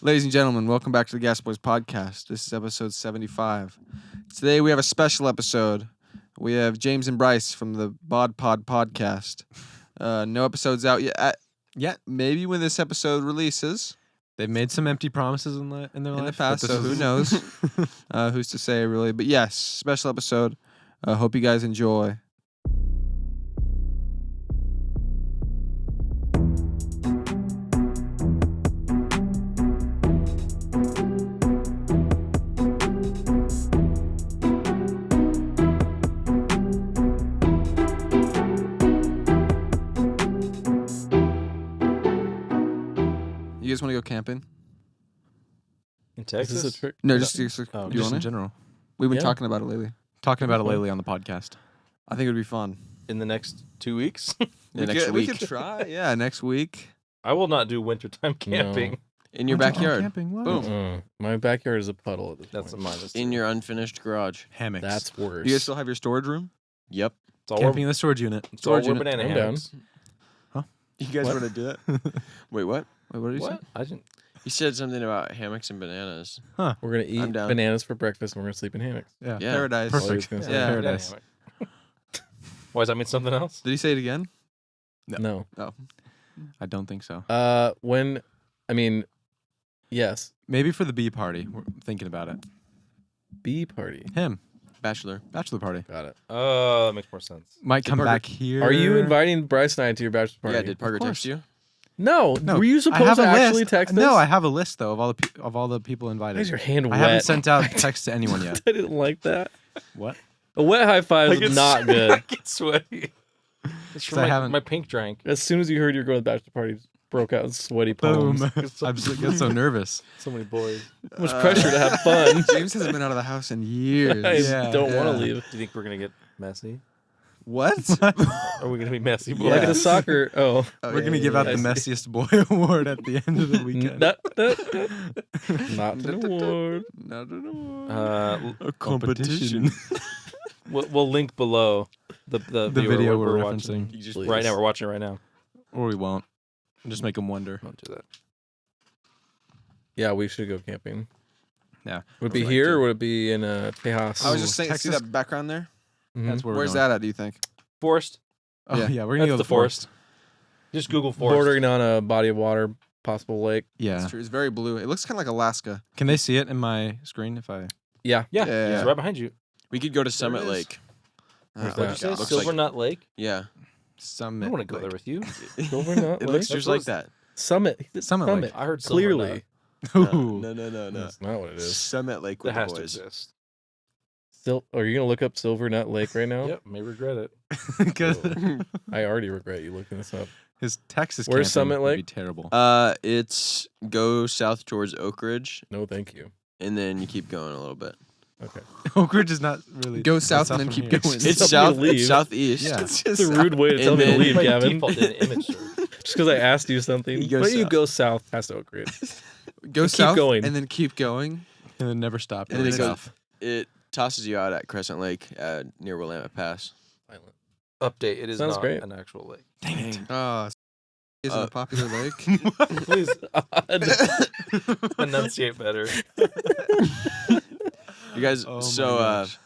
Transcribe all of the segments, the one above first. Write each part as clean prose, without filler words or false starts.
Ladies and gentlemen, welcome back to the Gas Boys podcast. This is episode 75. Today we have a special episode. We have James and Bryce from the Bod Pod podcast. No episodes out yet. Maybe when this episode releases. They've made some empty promises in their life. In the past, so who knows? Who's to say, really? But yes, special episode. Hope you guys enjoy. You guys want to go camping? In Texas? Is a trick? No, just just in general. We've been talking about it lately. Talking about it lately on the podcast. I think it would be fun. In the next 2 weeks? We could try. Yeah, next week. I will not do wintertime camping. In your backyard. Camping, what? Boom. My backyard is a puddle at this That's a point. minus. In your unfinished garage. Hammocks. That's worse. Do you guys still have your storage room? Yep. It's all camping in the storage unit. It's all storage we're unit. banana I'm hammocks. You guys What? want to do that? Wait, what? Wait, what did you say? What? I didn't. You said something about hammocks and bananas. We're going to I'm eat down. bananas for breakfast and we're going to sleep in hammocks. Yeah. Yeah. Paradise. That's all I Perfect. was gonna say. Yeah. Paradise. Hammock. Why does that mean something else? Did he say it again? No. I don't think so. Yes. Maybe for the bee party. We're thinking about it. Bee party. Him. Bachelor. Bachelor party. Got it. Oh, that makes more sense. Might come Parker- back here. Are you inviting Bryce and I to your bachelor party? Yeah, did Parker course. text you? No. No. Were you I supposed have to a actually list. text us? No, I have a list though of all the people Why invited. is your hand wet? I haven't sent out text to anyone yet. I didn't like that. What? A wet high five I is get not I good. get sweaty. It's from I haven't- my pink drink. As soon as you heard you were going to the bachelor party, just broke out in sweaty Boom. palms. I'm get so nervous. So many boys. So much pressure to have fun. James hasn't been out of the house in years. I Yeah. don't want Yeah. to leave. Do you think we're going to get messy? What? Are we going to be messy boys? Like Yeah. the soccer. Oh. We're gonna give out the messiest boy award at the end of the weekend. Not an award. Not at all. A competition. We'll link below the video we're watching. referencing. You just Please. Right now, we're watching it right now. Or we won't. Just make them wonder. Don't do that. Yeah, we should go camping. Yeah. Would it be I'd like here to. or would it be in Tejas? I was just saying, see Texas- that background there? Mhm. That's where Where's we're going. that at, do you think? Forest. Oh Yeah. yeah, we're gonna That's go the forest. Just Google forest. Bordering on a body of water, possible lake. Yeah. It's true. It's very blue. It looks kind of like Alaska. Can they see it in my screen if I? Yeah. Yeah, Yeah. it's right behind you. We could go to Summit is. Lake. Where's What'd you that? say? Looks Silver like- Nut Lake? Yeah. Summit. I want to go there Lake. with you. Silver Nut It Lake? looks just like that. Summit. He said Summit Lake. I heard Silver Clearly. Nut. Ooh. No. That's not what it is. Summit Lake That with the has to boys. exist. Are you going to look up Silver Nut Lake right now? Yep, may regret it. Because I already regret you looking this up. his Texas Where's camping Summit would be Lake? terrible. It's go south towards Oak Ridge, No, thank you. and then you keep going a little bit. Okay. Oak Ridge is not really. Go that's south and then from keep here. going. It's Tell me to leave. It's southeast. Yeah. It's It's just a rude way to tell And me to then- leave, By Gavin. default, in image search. Just because I asked you something. You go Why don't you south. go south past Oak Ridge? Go keep south going. and then keep going. And then never stop. And then it Never goes. stop. It tosses you out at Crescent Lake near Willamette Pass. Update, it is Sounds not great. an actual lake. Dang it. Oh, is it a popular lake? Please Odd. enunciate better. You guys, Oh my so gosh.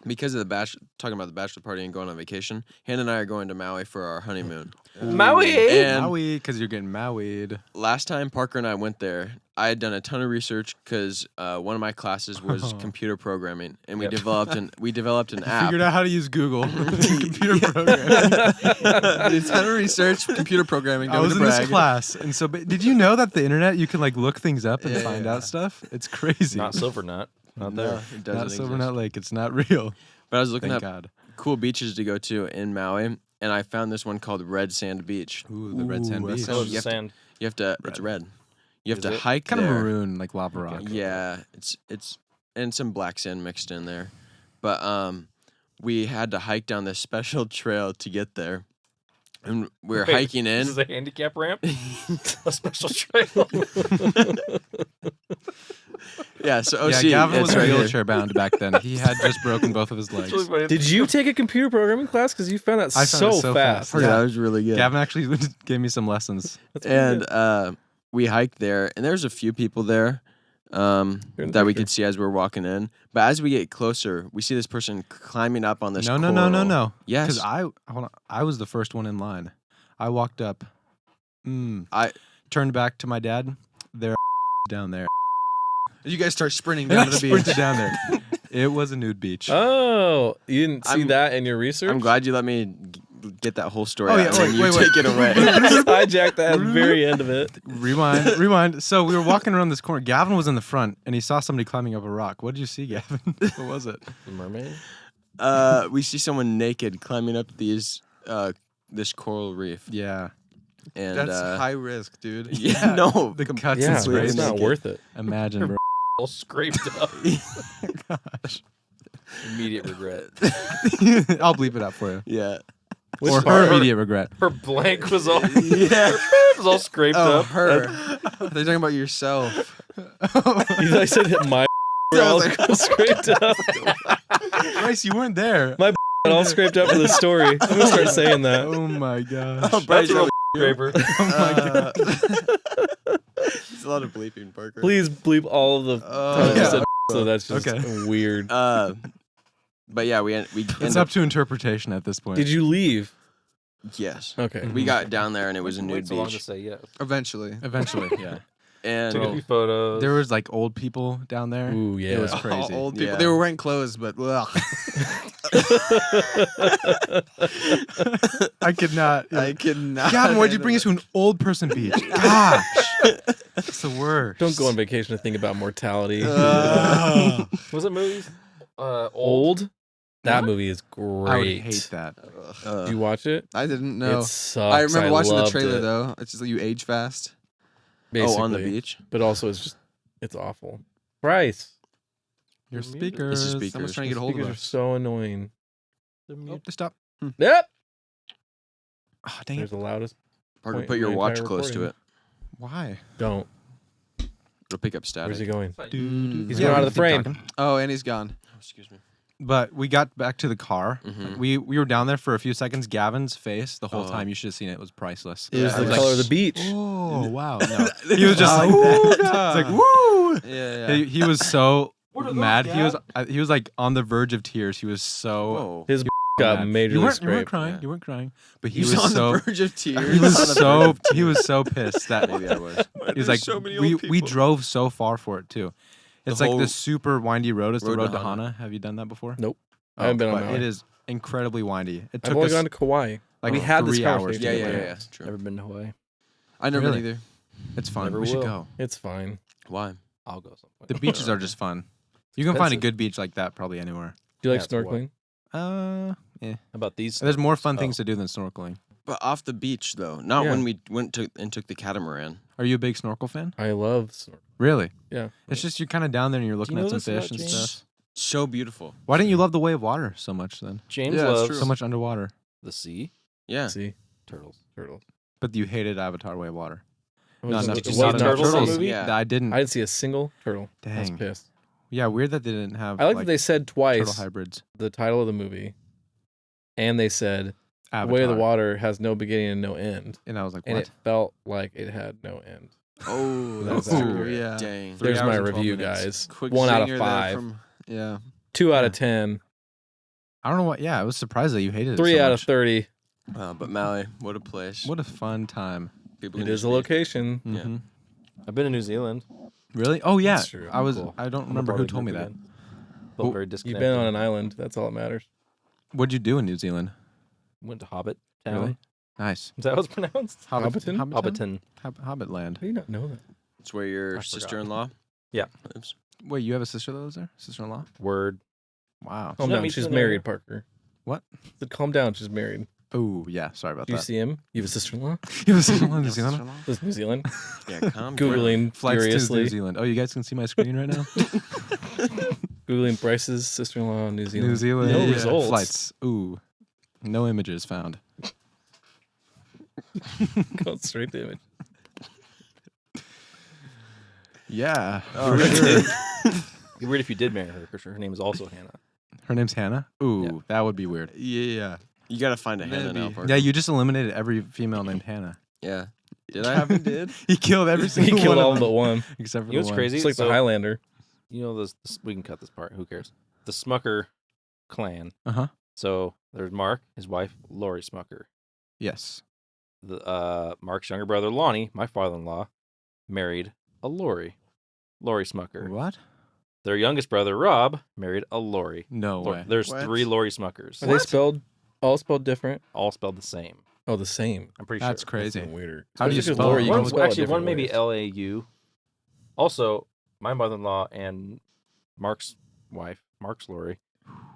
because of the talking about the bachelor party and going on vacation, Hannah and I are going to Maui for our honeymoon. Maui! And Maui, because you're getting Maui'd. last time Parker and I went there, I had done a ton of research because one of my classes was computer programming, and we Yep. developed an app. Figured out how to use Google computer program. I did a ton of research, computer programming. I Don't was to in this brag. class, and so but did you know that the internet you can like look things up and find Yeah. out stuff? It's crazy. Not Silver Nut. Not No, there. it doesn't Not exist. Silver Nut Lake. It's not real. But I was looking Thank up God. cool beaches to go to in Maui, and I found this one called Red Sand Beach. Ooh, the red sand Ooh, that beach. sounds- Oh, you the have to- sand. You have to. It's red. You have Is to it? hike Kind there. of maroon, like lava rock. Yeah, it's and some black sand mixed in there, but we had to hike down this special trail to get there, and we were Wait, hiking in. This is a handicap ramp? A special trail? Yeah, so Yeah, OC, Gavin was it's right here. wheelchair bound back then. He had just broken both of his legs. It's really funny. Did you take a computer programming class? Because you found that I found so it so fast. fast. Yeah, that was really good. Gavin actually gave me some lessons. That's pretty And good. we hiked there, and there's a few people there in the that we picture. could see as we're walking in. But as we get closer, we see this person climbing up on this. No. Yes, Because hold on, I was the first one in line. I walked up. I turned back to my dad. There, down there. You guys start sprinting And I down to the sprinted beach. down there. It was a nude beach. Oh, you didn't see I'm- that in your research? I'm glad you let me get that whole story Oh, out, yeah, and then you wait. take it away. Just hijacked that very end of it. Rewind. So we were walking around this corner. Gavin was in the front, and he saw somebody climbing up a rock. What did you see, Gavin? What was it? The mermaid? We see someone naked climbing up this coral reef, Yeah. and That's high risk, dude. yeah, no, The cuts Yeah, and it's sprays. not worth it. Imagine, bro. All scraped up. Gosh. Immediate regret. I'll bleep it out for you. yeah. Which Or part? her immediate regret. Her blank was all Yeah. was all scraped Oh, up. her. They're talking about yourself. I said my were all scraped up. Bryce, you weren't there. All scraped up for the story. I'm gonna start saying that. Oh my gosh. Oh, Bryce, That's a real that scraper. Oh my god. There's a lot of bleeping, Parker. Please bleep all of the times you yeah. said so that's just Okay. weird. But yeah, we It's ended up to interpretation at this point. Did you leave? yes. Okay. We got down there and it was a Wait nude so long to beach, say yes. Eventually. Eventually, yeah. and Took a few photos. There was like old people down there. Ooh, yeah. It was crazy. Old people. Yeah. They were wearing clothes, but ugh. I could not. I cannot. Gavin, why'd you bring us to an old person beach? Gosh. It's the worst. Don't go on vacation to think about mortality. Was it movies? Old? That movie is great. I would hate that. Did you watch it? I didn't know. It sucks. I remember watching the loved trailer it, though. It's just like you age fast. Basically. on the beach. But also it's awful. Bryce. Your You're muted. speakers. It's just Someone's speakers. trying to get a hold Speakers of are us. so annoying. Oh, just stop. Yep. Oh, dang There's it. the loudest. Parker, point put in your the watch entire close to recording. it. Why? Don't. It'll pick up static. Where's he going? Dude. He's Yeah, going out we of the keep frame. talking. Oh, and he's gone. Oh, excuse me. But we got back to the car. Mhm. We were down there for a few seconds. Gavin's face the whole Oh. time, you should have seen it, was priceless. It was Yeah, the I was color like, of the beach. Oh, wow. No. He was just Oh, like, woo, it's like, woo. Yeah, yeah. He was so What are those, mad. He was Gav? like on the verge of tears. He was so Whoa. His got mad. majorly You weren't scraped. crying. Yeah. You weren't crying. But he He was was on so the verge of tears. he was on the so verge he was so pissed that Maybe I was. he was like so many we old we people. drove so far for it too. It's The like whole this super windy road. It's the road road to to Hana. Hana. Have you done that before? Nope. I haven't been on but Maui. it is incredibly windy. It I've took only us gone to Kauai. like we had this 3 hours. conversation. Yeah, about yeah, it. yeah. True. Never been to Hawaii. I never Really? been either. It's fun. Never we should will. go. It's fine. Why? I'll go sometime. The beaches are just fun. You can find a Expensive. good beach like that probably anywhere. Do you like Yeah, it's what? snorkeling? Yeah. How about these? There's more fun Oh. things to do than snorkeling. But off the beach though, not Yeah. when we went to and took the catamaran. Are you a big snorkel fan? I love snorkeling. Really? Yeah. It's just you're kind of down there and you're looking know at some this about fish and James? stuff. So beautiful. Why didn't you love the way of water so much then? James Yeah, it's loves true. So much underwater. the sea, Yeah. See? turtles. Turtles. But you hated Avatar Way of Water. What Not was enough, it? Did you not see enough Turtles in the turtles. movie? Yeah. I didn't. I didn't see a single turtle. I was Dang. pissed. Yeah, weird that they didn't have. I like that they said turtle twice hybrids. the title of the movie, and they said Avatar. the way of the water has no beginning and no end, And I was like, and what? it felt like it had no end. Oh, That's that's true. accurate. Yeah. Dang. 3 There's hours my and 12 review, minutes. guys. Quick 1 out of zinger there 5. from- yeah. 2 out Yeah. of 10. I don't know what. Yeah, I was surprised that you hated it. 3 so out much. of 30. But Maui, what a place. What a fun time. People It can is just a be- location. Yeah. Mhm. I've been to New Zealand. Really? Oh yeah. That's true. I was. Cool. I don't I'm a remember part who of the told me group that. again. Felt Well, very You've disconnected. been on an island. That's all that matters. What'd you do in New Zealand? Went to Hobbit Town. Really? Nice. Is that how it's pronounced? Hobbiton? Hobbiton. Hobbit land. How do you not know that? It's where your I forgot. sister-in-law Yeah. lives. Wait, you have a sister that lives there? Sister-in-law? Word. Wow. Calm not down. meet She's you in married, there? Parker. What? Said, calm down. She's married. Oh yeah. Sorry about Do you that. see him? You have a sister-in-law? You have a sister-in-law in New Zealand? This is New Zealand. Yeah, calm down. Googling Flights to New furiously. Zealand. Oh, you guys can see my screen right now. Googling Bryce's sister-in-law in New Zealand. New Zealand. No results. Flights. Ooh. No images found. Going straight to image. Yeah. Oh, for sure. really? It'd be weird if you did marry her, because her name is also Hannah. Her name's Hannah. Ooh, Yeah. that would be weird. Yeah. You gotta find a Hannah now, Maybe. Parker. Yeah, you just eliminated every female named Hannah. Yeah. Did I? did. He killed every He single killed one all of but them, one. except for You know the what's one. crazy? It's like So- the Highlander. You know this. We can cut this part. Who cares? The Smucker clan. Uh-huh. So there's Mark, his wife Lori Smucker. Yes. The Mark's younger brother Lonnie, my father-in-law, married a Lori Smucker. What? Their youngest brother Rob married a Lori. No way. There's What? 3 Lori Smuckers. Are they all spelled different? All spelled the same. Oh, the same. I'm pretty That's sure. crazy. That's weirder. How do you Especially 'cause spell Lori, it? you One, can spell it actually, one different maybe ways. L-A-U. Also, my mother-in-law and Mark's wife, Mark's Lori,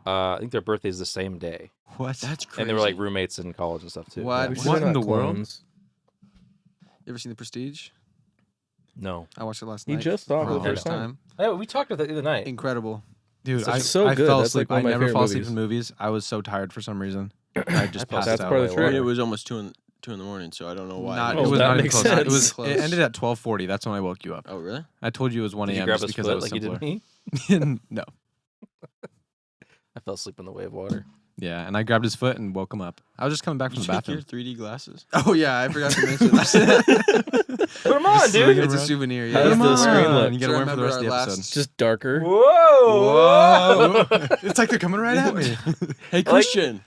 I think their birthday's the same day. What? That's crazy. And they were like roommates in college and stuff too. What? Yeah. What They're in not the world? clones. You ever seen The Prestige? No. I watched it last You night. just saw it for for the the first first time. Yeah, we talked about that the other night. Incredible. Dude, It's I so I good. fell That's like asleep. one I of my never favorite fall asleep movies. in movies. I was so tired for some reason. I just fell passed asleep That's out. part of the way trick. I mean, water. it was almost 2 in the morning, so I don't know why. Not- It Oh, was that not even makes close. It was. sense. It ended at 12:40. That's when I woke you up. Oh, really? I told you it was 1 Did you a.m. grab just his because foot I was like you simpler. did me? No. I fell asleep in the way of water. Yeah, and I grabbed his foot and woke him up. I was just coming back Did from you the take your bathroom. 3D glasses? Oh yeah, I forgot to mention that. Put them on, dude. It's a souvenir. How Yeah. does the Come screen on. look? You gotta wear them for the rest of the Remember our episode. last- Just darker. Whoa! it's like they're coming right at me. Hey, Christian.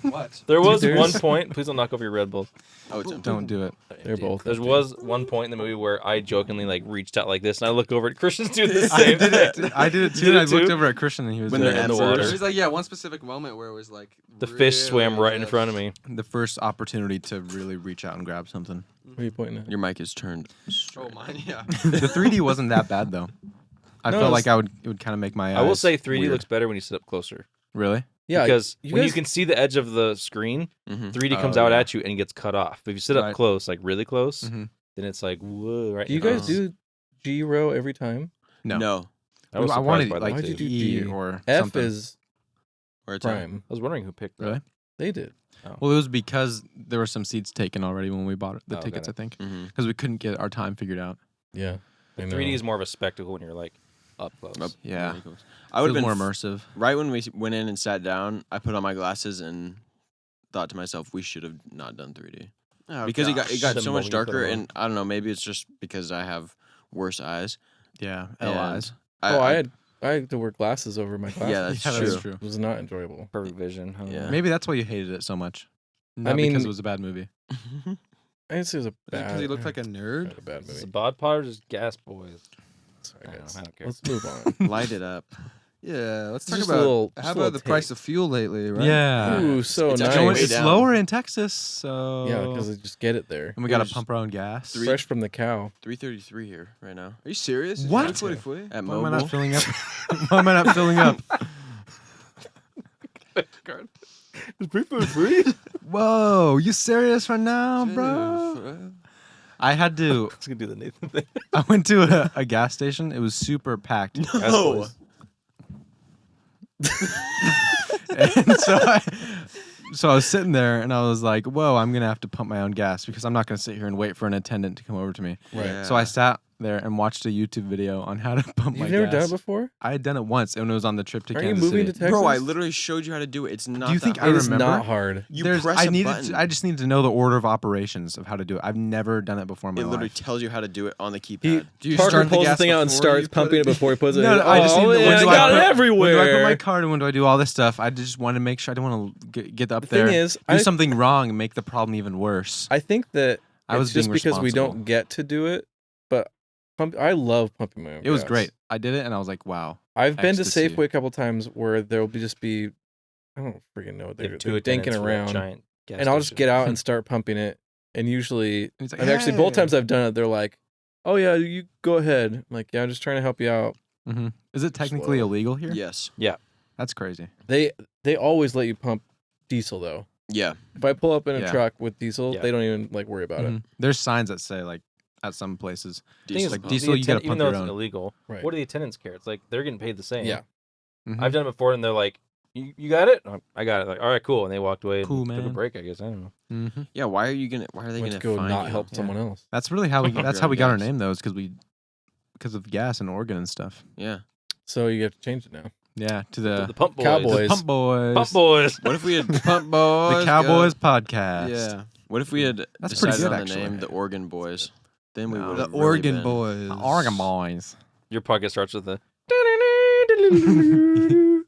What? There was Dude, one there's- point. Please don't knock over your Red Bulls. Oh, it's empty. Don't do it. They're both There empty. was one point in the movie where I jokingly like reached out like this, and I look over at Christian's doing the I same did it. thing. I did it You too. did And I it looked too? over at Christian and he was When there. they're in the Emperors. water. There's like one specific moment where it was like The fish swam really right in front of me. The first opportunity to really reach out and grab something. What are you pointing at? Your mic is turned. Oh mine, yeah. The 3D wasn't that bad though. I No, felt it's- like it would kind of make my eyes I will say 3D weird. looks better when you sit up closer. Really? Yeah, because you when you guys- can see the edge of the screen, Mm-hmm. 3D comes Oh, out yeah. at you and gets cut off. But if you sit up Right. close, like really close, Mhm. then it's like whoa, right. Do you in your guys face. do G row every time? No. No. I was I surprised wanted by like that Why'd you too. do E G? or F something. is Or it's on. prime. I was wondering who picked that. Really? They did. Well, it was because there were some seats taken already when we bought the Oh, tickets. got I think Mm-hmm. because we couldn't get our time figured out. Yeah. I know. 3D is more of a spectacle when you're like up close. Up. Yeah, I would have Feels been more immersive. right when we went in and sat down. I put on my glasses and thought to myself, we should have not done 3D Oh, because it got The so much moment you put darker. them on. And I don't know, maybe it's just because I have worse eyes. Yeah, And LIs. I had to wear glasses over my glasses. Yeah, that's Yeah, true. that's true. It was not enjoyable. Perfect vision. I don't Yeah. know. Maybe that's why you hated it so much. Not mean- because it was a bad movie. I didn't say it was a bad. Because he looked like a nerd. not a bad Is this movie. a bod pod or just gas boys? Sorry, I don't guys. know, I don't care. Let's move on. Light it up. Yeah, let's It's talk just a about little- how just a about little the price take. of fuel lately, right? Yeah. Ooh, so It's nice. actually way It's down. lower in Texas, so Yeah, because they just get it there. and we got to There's pump our own gas. Fresh from the cow. 333 here right now Are you serious? Is What? it 244? at Why am I Mobile. not filling up? Why am I not filling up? Whoa, you serious right now, bro? I had to. I was gonna do the Nathan thing. I went to a gas station. It was super packed. Gas boys. And so I was sitting there and I was like, whoa, I'm going to have to pump my own gas because I'm not going to sit here and wait for an attendant to come over to me. Right. So I sat there and watched a YouTube video on how to pump my You've never gas. done it before? I had done it once and it was on the trip to Aren't you Kansas moving City. to Texas? Bro, I literally showed you how to do it. It's not. Do you that think hard. It is remember. not hard. You There's- press I a needed button. I just needed to know the order of operations of how to do it. I've never done it before in my It literally life. tells you how to do it on the He, keypad. Do you Parker start the pulls the gas thing out and before starts you put pumping it it before he puts it No, in. no, I just need to, yeah, when I do got I it put, everywhere. When do I put my card and when do I do all this stuff? I just wanted to make sure I didn't want to get up The there, thing is, do something wrong and make the problem even worse. I think that I was it's just being because we responsible. don't get to do it, but I love pumping my own It was gas. great. I did it and I was like, wow. I've been to Ecstasy. Safeway a couple times where there'll just be, I don't freaking know what They they're have two dinking attendants for that around, giant gas and I'll just station. get out and start pumping it. And usually, And he's like, and actually both "Hey." times I've done it, they're like, "Oh yeah, you go ahead." I'm like, yeah, I'm just trying to help you out. Mhm. Is it technically Slow. illegal here? Yes. That's crazy. They always let you pump diesel though. Yeah. If I pull up in a Yeah. truck with diesel, Yeah. they don't even like worry about it. Mhm. There's signs that say like at some places. Thing is, Diesel like pump. diesel, the you gotta even pump though your it's own. illegal. Right. What do the attendants care? It's like they're getting paid the same. Yeah. Mhm. I've done it before, and they're like, "You got it? I got it." Like, all right, cool. And they walked away. Cool, and took a man. break. I guess I don't know. Mhm. Yeah. Why are you gonna? Why are they Went gonna to go find not you? help Yeah. someone else. That's really how we. Pump That's your how own we got our gas. name though, is because of gas and organ and stuff. Yeah. So you have to change it now. Yeah, to The Pump Boys. Cowboys. Pump Boys. Pump Boys. What if we had? Pump boys. The Cowboys go. podcast. Yeah. What if we had That's pretty decided good, on the actually. name the Oregon Boys? Then we No. would The have really Oregon been- Boys. Oregon boys. Your podcast starts with the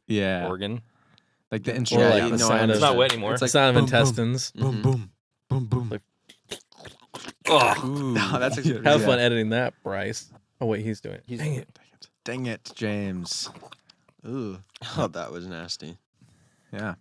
Yeah. organ. Like the Or instrument. like Yeah, the no, I sound It's of not wet anymore. It's the like sound of boom, boom. intestines. Boom, boom, boom, boom. Like- Ugh. Ooh. No, that's actually Have yeah. fun editing that, Bryce. Oh wait, he's doing it. He's- Dang it. Dang it, James. Ooh. Oh, that was nasty. Yeah.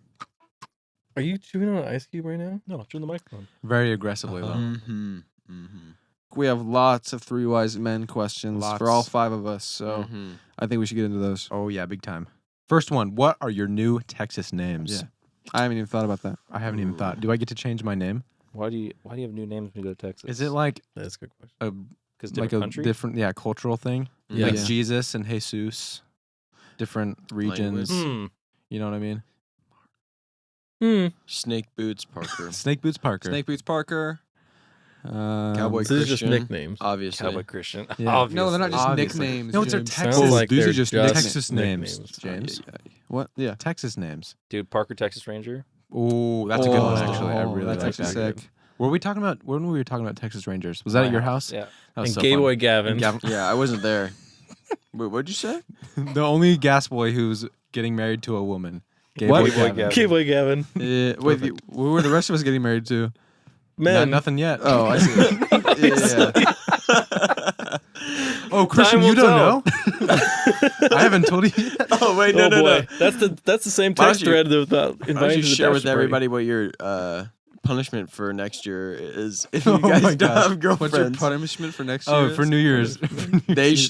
Are you chewing on an ice cube right now? No, turn the microphone. Very aggressively, though. Mm-hmm. Mm-hmm. We have lots of Three Wise Men questions for all Lots. 5 of us, so Mm-hmm. I think we should get into those. Oh, yeah, big time. First one. What are your new Texas names? Yeah. I haven't even thought about that. I haven't even Ooh. thought. Do I get to change my name? Why do you have new names when you go to Texas? Is it like That's a good question. a because like different a country? different cultural thing? Yeah. Like Yeah. Jesus and Jesus, different regions. Hmm. You know what I mean? Snake Boots Parker. Snake Boots Parker. Snake Boots Parker. Cowboy So these are just Christian. nicknames. Obviously. Cowboy Christian. Yeah. Obviously. No, they're not just Obviously. nicknames. No, it's our James. Texas. Sounds like These they're are just Texas nicknames. names, James. What? Yeah. Texas names. Dude, Parker, Texas Ranger. Oh, that's a good one Oh, actually. I really that's like actually that. sick. Were we talking about when we were talking about Texas Rangers? Was that My at your house? Yeah. That was And so Gay fun. Boy Gavin. And Gavin- Yeah, I wasn't there. Wait, what'd you say? the only gas boy who's getting married to a woman. Gay What? Boy Gay Boy Gavin. Gavin. Gay Boy Gavin. Wait, who were the rest of us getting married to? Man. Nothing yet. Oh, I see. yeah. Oh, Christian, Time you will don't know? I haven't told you yet. Oh wait, Oh boy, that's the same Why don't text you- thread about Why inviting don't to you the share with bachelor party. everybody what your punishment for next year is if you Oh guys my don't gosh. have What's your girlfriends? punishment for next year? Oh, for is? New Year's.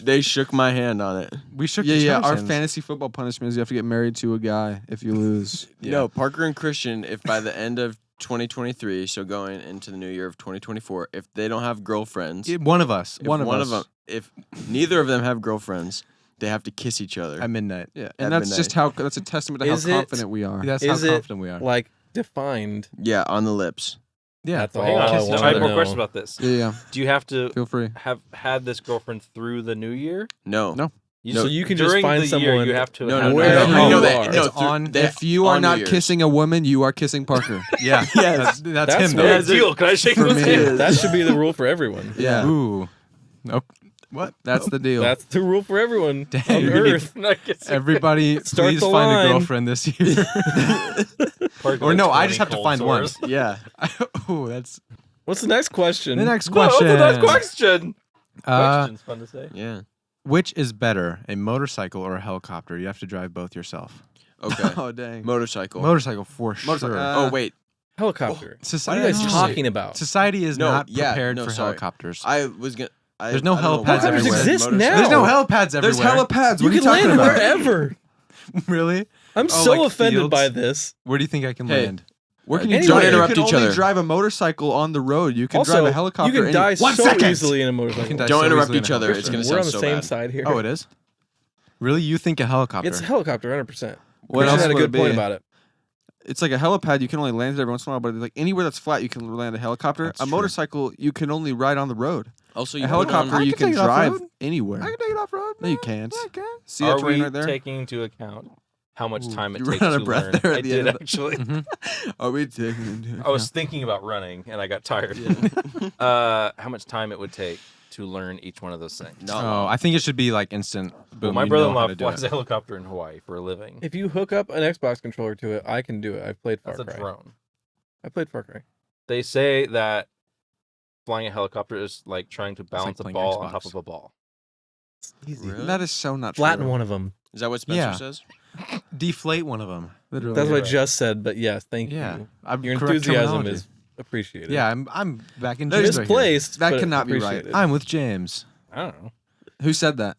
They shook my hand on it. we shook Yeah, each yeah. other's Our hands. fantasy football punishment is you have to get married to a guy if you lose. Yeah. No, Parker and Christian, if by the end of 2023, so going into the new year of 2024, if they don't have girlfriends, One of us. if One of us. them, if neither of them have girlfriends, they have to kiss each other. At midnight. Yeah, At and that's midnight. just that's a testament to Is how it- confident we are. That's Is how it confident we are. Like defined. Yeah, on the lips. Yeah. That's Well, all hang on. I Kiss each I want have to more know. questions about this. Yeah, yeah. Do you have to Feel free. have had this girlfriend through the new year? No. No. So you can just during find the year, someone- you have to No, have no, Wherever no, you no, are. no, It's on- If you are on not New Year's. kissing a woman, you are kissing Parker. Yeah. Yes. That's That's him. no though. big deal. Can I shake For this me. hand? That should be the rule for everyone. Yeah, Ooh. Nope. What? that's the deal. That's the rule for everyone Dang. on Earth. Not kissing. Everybody, Start please the find line. a girlfriend this year. Parker, Or like no, I 20 just have to cold find one. sores. Yeah. Oh, that's What's the next question? the next No, question. that's a nice question. Uh, Question's fun to say. Yeah. which is better, a motorcycle or a helicopter? You have to drive both yourself. Okay. Oh dang. Motorcycle. Motorcycle for Motorcycle, sure. uh, Oh wait. Helicopter. What are Society, you guys just talking about? society is No, not yeah, prepared no, for sorry. helicopters. I was gonna. There's no I don't know helipads why I everywhere. said Exist motorcycle. now. There's no helipads There's everywhere. helipads. You What are you can land talking about? wherever. Really? I'm Oh, so like offended fields? by this. Where do you think I can Hey. land? Where can you Anyway, drive? Don't interrupt you can each only other. drive a motorcycle on the road. You can Also, drive a helicopter. you can die One so second. easily in a motorcycle. You can die Don't so interrupt easily in each a other. It's helicopter. gonna We're on sound the so same bad. side here. Oh, it is? Really? You think a helicopter? It's a helicopter, 100%. What Christian else had a would good it point be? about it. It's like a helipad. You can only land it every once in a while, but like anywhere that's flat, you can land a helicopter. That's a true. motorcycle, you can only ride on the road. Also, A you helicopter, I you can can take it drive off-road. anywhere. I can take it off road. No, you can't. I can. See Are that train we right there? taking into account how much Ooh, time it you takes ran out to of breath learn? there at I the did end of it. actually. Are we taking into I was thinking about running and I got tired. How much time it would take to learn each one of those things? No. Oh, I think it should be like instant. Boom, Well, my you know brother-in-law how to do flies it. a helicopter in Hawaii for a living. If you hook up an Xbox controller to it, I can do it. I've played Far That's a Cry. drone. I played Far Cry. They say that flying a helicopter is like trying to balance a playing ball on Xbox. top of a ball. It's easy. Really? That is so not Flatten true. one of them. Is that what Spencer Yeah. says? Deflate one of them. Literally. That's what I right. just said, but yes, thank Yeah. you. I'm Your correct enthusiasm terminology. is appreciated. Yeah, I'm back in That James is right here. Misplaced. That but cannot be right. appreciated. I'm with James. I don't know. Who said that?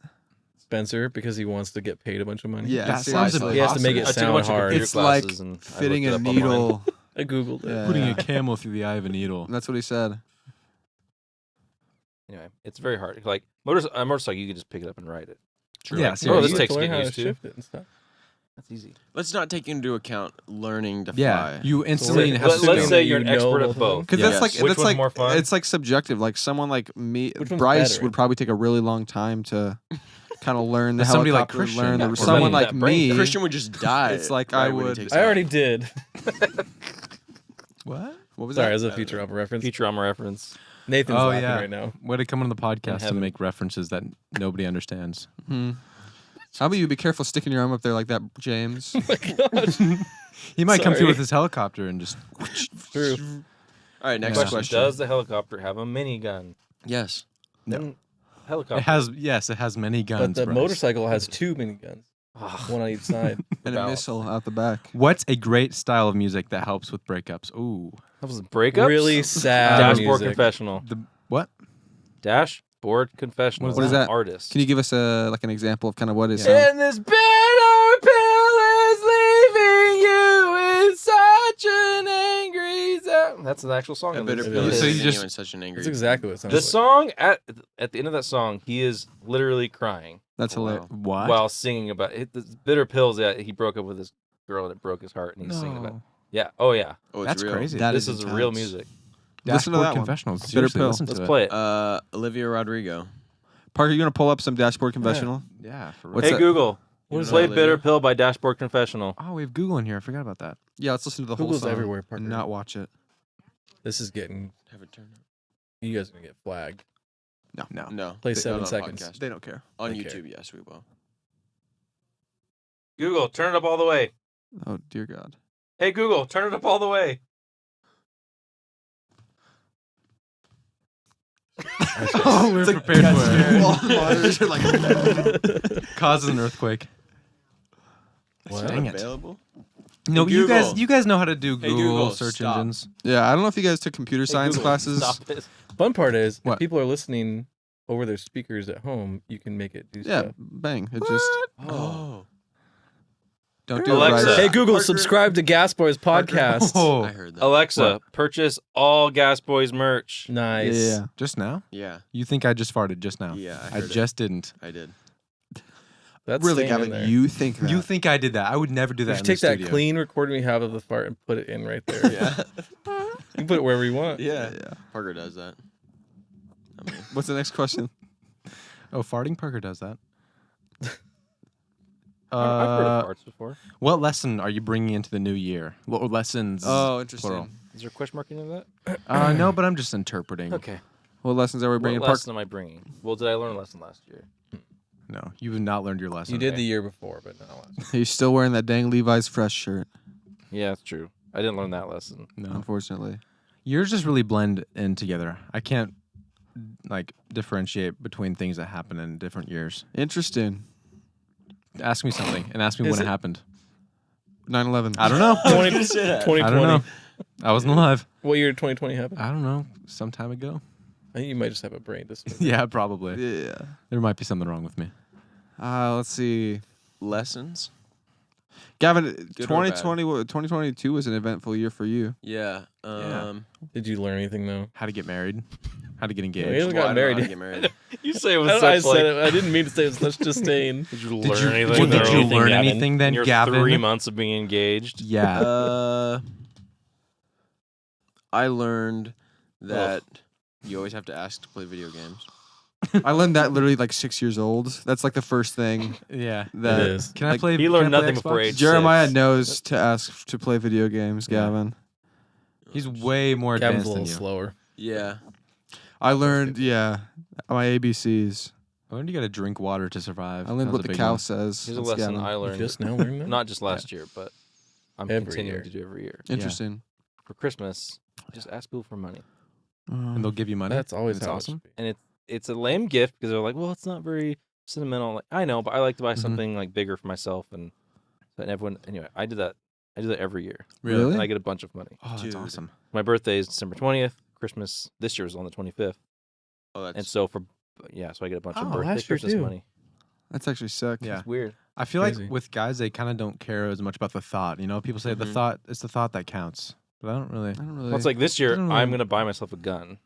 Spencer, because he wants to get paid a bunch of money. Yeah, That seriously. sounds He has to make it I took a sound bunch of hard. computer It's like classes and I fitting looked a it up online. needle. I googled it. Yeah. Putting a camel through the eye of a needle. That's what he said. Anyway, it's very hard. Like a motorcycle, you can just pick it up and ride it. Yeah, Oh, seriously. this You takes have to learn getting how used to. shift it and stuff. That's easy. Let's not take into account learning to Yeah, fly. you instantly Let- have Let's to assuming do say that you're you an expert know at both. Because Yes. that's like Which that's one's like more fun? it's like subjective. Like someone like me, Which one's Bryce better? would probably take a really long time to kind of learn the But somebody like helicopter. Christian, learn that the, would someone need like that brain. me. Christian would just die. It's like right I when he would- takes I off. already did. What? What was Sorry, that? as a Futurama reference. Futurama reference. Nathan's Oh laughing yeah. right now. Way to come on the podcast to heaven. make references that nobody understands. Hmm. How about you be careful sticking your arm up there like that, James? Oh my gosh. He might come through Sorry. with his helicopter and just. True. All right, next Yeah. question. Does the helicopter have a minigun? Yes. No. Then helicopter. It has many But guns. the Bryce. motorcycle has 2 miniguns, Ah, one on each side. And a About. missile out the back. What's a great style of music that helps with breakups? Ooh, that was breakups. Really sad Dashboard music. Confessional. the what? Dashboard Confessional. What is that? Artist. Can you give us an example of kind of what is? Yeah. And this bitter pill is leaving you in such an angry zone. That's an actual song. A in bitter this. pill pill is is So you leaving just- you in such an angry. That's exactly what it sounds The like. song at the end of that song, he is literally crying That's Wow. hilarious. What? while singing about it. The bitter pills. Yeah, he broke up with his girl and it broke his heart, and he's singing about. no. Yeah. Oh yeah. Oh, it's That's real. crazy. That This is real intense. music. Listen to Dashboard that one. Confessional. Bitter Seriously, Pill. listen to Let's it. play it. Olivia Rodrigo. Parker, you gonna pull up some Dashboard Confessional? Yeah. For What's Hey that? Google, What is play that, "Bitter Olivia? Pill" by Dashboard Confessional. Oh, we have Google in here. I forgot about that. Yeah, let's listen to the whole Google's song everywhere, Parker. and not watch it. This is getting. Have it turned You guys are going to get flagged. No. on. No. Play not 7 on seconds. podcast. They don't care. On They care. YouTube, yes, we will. Google, turn it up all the way. Oh dear God. Hey Google, turn it up all the way. Oh, we're prepared for it. All the monitors are like. Causes an earthquake. What? Dang it. Available? No, Hey, you guys, Google. you guys know how to do Hey, Google Google, search stop. engines. Yeah, I don't know if you guys took computer Hey, science Google, classes. Stop it. Fun part is, What? if people are listening over their speakers at home, you can make it do Yeah, stuff. bang. It just Oh. don't do Alexa. it right. Hey Google, Parker- subscribe to Gas Boys podcast. Oh, I heard that. Alexa, purchase all Gas Boys merch. Nice. Yeah. just now? Yeah. You think I just farted just now? Yeah, I I heard just didn't. it. I did. That's Really, staying in Gavin, there. you think that? You think I did that? I would never do You that. should in take the that studio. clean recording we have of the fart and put it in right there. Yeah. You can put it wherever you want. yeah. Yeah. Parker does that. I mean, What's the next question? Oh, farting Parker does that. I've heard of farts before. What lesson are you bringing into the new year? What lessons? Oh, interesting. Plural. Is there a question mark into that? No, but I'm just interpreting. Okay. What lessons are we bringing? What Parker? lesson am I bringing? Well, did I learn a lesson last year? No, you have not learned your lesson. You did Okay. the year before, but not last. He's still wearing that dang Levi's Fresh shirt. Yeah, that's true. I didn't learn that lesson. No, Unfortunately. yours just really blend in together. I can't like differentiate between things that happen in different years. Interesting. Ask me something and ask me Is when it it- happened. 9/11. I don't know. 2020. I don't know. I wasn't alive. What year did 2020 happen? I don't know. Some time ago. I think you might just have a brain disability. Yeah, probably. Yeah. There might be something wrong with me. Let's see. lessons? Gavin, Good or bad? 2022 was an eventful year for you. Yeah. Did you learn anything though? How to get married. How to get he engaged. hasn't well, got I don't know married how to yet. get married. You say it I, with don't know, I such said like. it. I didn't mean to say it with such disdain. Did you Did learn you- anything? did you though? learn Gavin? anything then, in your Gavin? 3 months of being engaged. Yeah. I learned that you always have to ask to play video games. I learned that literally like 6 years old. That's like the first thing Yeah. that It is. Can I like, play? He learned can I play nothing before Xbox? age Jeremiah 6. knows to ask to play video games, Yeah. Gavin. He's way more Gavin's advanced a than little you. slower. Yeah. I learned, my ABCs. I learned you got to drink water to survive. I learned That what was the big cow one. says. Here's a That's lesson Gavin. I You learned. just now learned that? Not just last year, but I'm Every continuing year. to do every year. Interesting. For Christmas, just ask people for money. And they'll give you money. That's always That's how awesome. it should be. And it's a lame gift because they're like, well, it's not very sentimental. Like, I know, but I like to buy Mhm. something like bigger for myself and everyone. Anyway, I do that every year, Really? and I get a bunch of money. Oh, that's Dude. awesome. My birthday is December 20th. Christmas this year was on the 25th, Oh, that's and so so I get a bunch of Oh, birthday last year Christmas too. money. That's actually sick. Yeah. It's weird. I feel Crazy. like with guys, they kind of don't care as much about the thought. You know, people say the Mhm. thought, it's the thought that counts. But I don't really. I don't really. Well, it's like this year Doesn't I'm really- gonna buy myself a gun.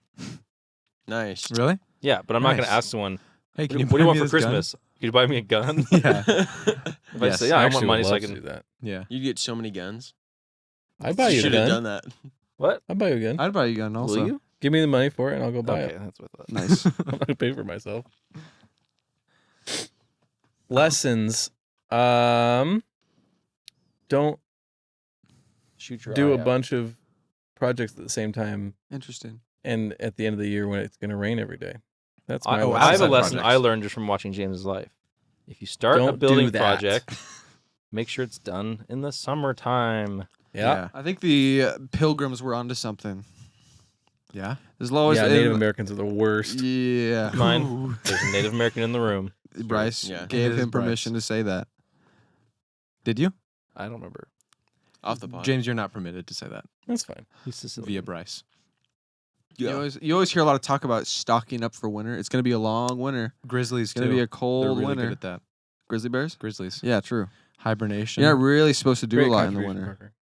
nice. Really? Yeah, but I'm not Nice. gonna ask someone. Hey, What can do you what do you buy want me for this gun?" Christmas? Can you buy me a gun? Yeah. If I Yes. say, yeah, I actually want money would so I love to can. do that. Yeah. You get so many guns. I'd buy you a Should have gun. done that. What? I'd buy you a gun. I'd buy you a gun also. Will you? Give me the money for it, and I'll go buy Okay, it. that's what I thought. Nice. I'm not gonna pay for myself. Lessons. Don't Shoot your do eye a out. bunch of projects at the same time, Interesting. and at the end of the year when it's going to rain every day. That's my I have a outside lesson projects. I learned just from watching James's life. If you start a Don't building do that. project, make sure it's done in the summertime. Yeah. I think the Pilgrims were onto something. Yeah. There's always Yeah, Native Americans are the worst. Yeah. Mine. There's a Native American in the room. Bryce Yeah. gave It is him permission to say that. Did you? I don't remember. Off the pod. James, you're not permitted to say that That's fine. He's Sicilian. via Bryce. Yeah. You always hear a lot of talk about stocking up for winter. It's going to be a long winter. Grizzlies It's going to too. be a They're cold really winter. good at that. Grizzly bears? Grizzlies. Yeah, true. Hibernation. You're not really supposed to do Great a lot in the contribution, winter. Parker.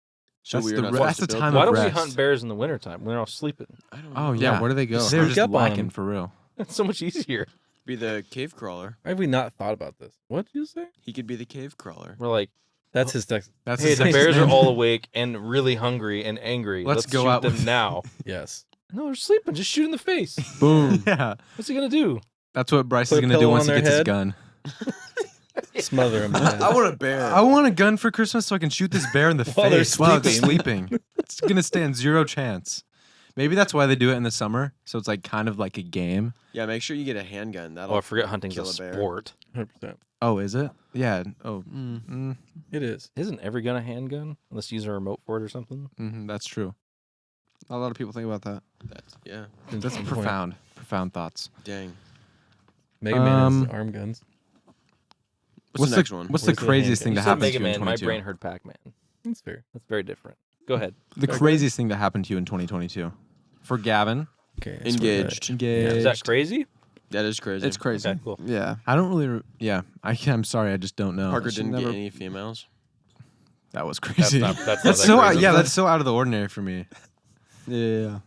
So That's we the are not re- supposed that's to the build time them? Why of don't we rest. hunt bears in the wintertime when they're all sleeping? I don't know. Oh, yeah. Where do they go? They're Sneak just up on 'em. lacking for real. That's so much easier. Be the cave crawler. Why have we not thought about this? What did you say? He could be the cave crawler. We're like, That's his text. That's hey, his the next bears are name. all awake and really hungry and angry. Let's Let's go shoot out them with- now. Yes. No, they're sleeping. Just shoot in the face. Boom. Yeah. What's he gonna do? That's what Bryce Put is a going to do pillow once on he their gets his head. gun. Smother him. I want a bear. I want a gun for Christmas so I can shoot this bear in the While they're face while it's sleeping. It's going to stand zero chance. Maybe that's why they do it in the summer. So it's like kind of like a game. Yeah, make sure you get a handgun. That'll Oh, I forget hunting's a kill a bear. sport. 100%. Oh, is it? Yeah. Oh, It is. Isn't every gun a handgun unless you use a remote for it or something? that's true. A lot of people think about that. Yeah. That's Good point. profound. Profound thoughts. Dang. Mega Man has Um, arm guns. What's the next one? What's the Where's the craziest handgun? thing You that said happened Mega to you in Man. My 22? brain heard Pac-Man. That's fair. That's very different. Go ahead. The craziest thing that happened to you in 2022 for Gavin. Okay. Engaged. Engaged. Is that crazy? That is crazy. It's crazy. Okay, cool. Yeah. I don't really. Yeah, I'm sorry. I just don't know. Parker should didn't never- get any females. That was That's crazy. not. That's, That's not so. that crazy. Yeah, that's so out of the ordinary for me. Yeah. You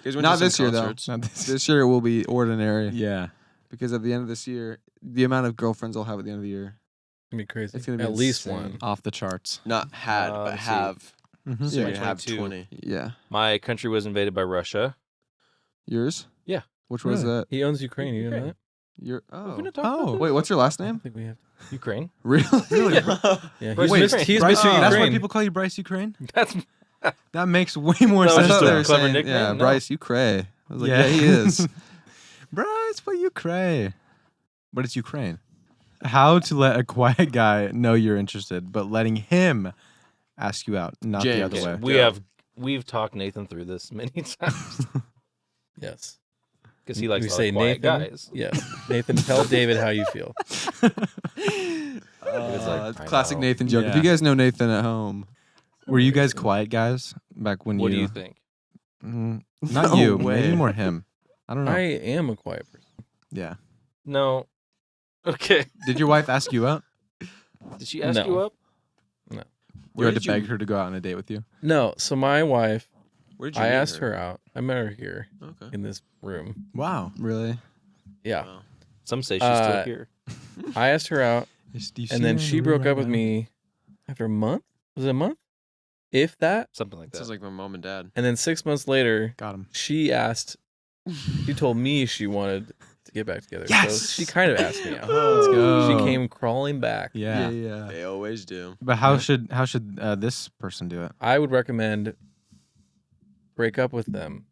guys went Not to some this year, though. concerts? Not this- This year it will be ordinary yeah. because at the end of this year, the amount of girlfriends I'll have at the end of the year. Gonna be crazy. It's gonna be At least insane. one. Off the charts. Not had, but let's see. have. Mhm. So Yeah. you have 22. 20. Yeah. My country was invaded by Russia. Yours? Yeah. Which was Really? that? He owns Ukraine. You know Ukraine. that? Your Have we not oh. talked about Oh. this? Wait, what's your last I name? don't think we have. Ukraine. Really? Yeah, Bryce he's, Ukraine. He's Bryce, Mr. that's why Ukraine. people call you Bryce Ukraine. That's That makes way more That was sense. just thought a they were clever saying, nickname? Yeah, No. Bryce, you cray. I was like, yeah, he is. Bryce, what you cray? But it's Ukraine. How to let a quiet guy know you're interested, but letting him ask you out, not the James. other okay. way. We've talked Nathan through this many times Yes. because he likes We a lot say of quiet Nathan. guys. Yes. Nathan, tell David how you feel. It's I classic know. Nathan joke. If Yeah. you guys know Nathan at home, Were you guys quiet guys back when What you? do you think? Not No you. way. Maybe more him. I don't know. I am a quiet person. Yeah. No. Okay. Did your wife ask you out? Did she ask No. you up? You had to beg her to go out on a date with you. No. So my wife, Where did you I meet asked her out. I met her here Okay. in this room. Wow. really? Yeah. Wow. Some say she's still Uh, here. I asked her out, and then she broke up with me after a month. Was it a month? If that. Something like that. Sounds like my mom and dad. And then 6 months later, Got him. she told me she wanted to get back together. Yes! So she kind of asked me out. Let's go. She came crawling back. Yeah. Yeah. They always do. But how Yeah. should this person do it? I would recommend break up with them,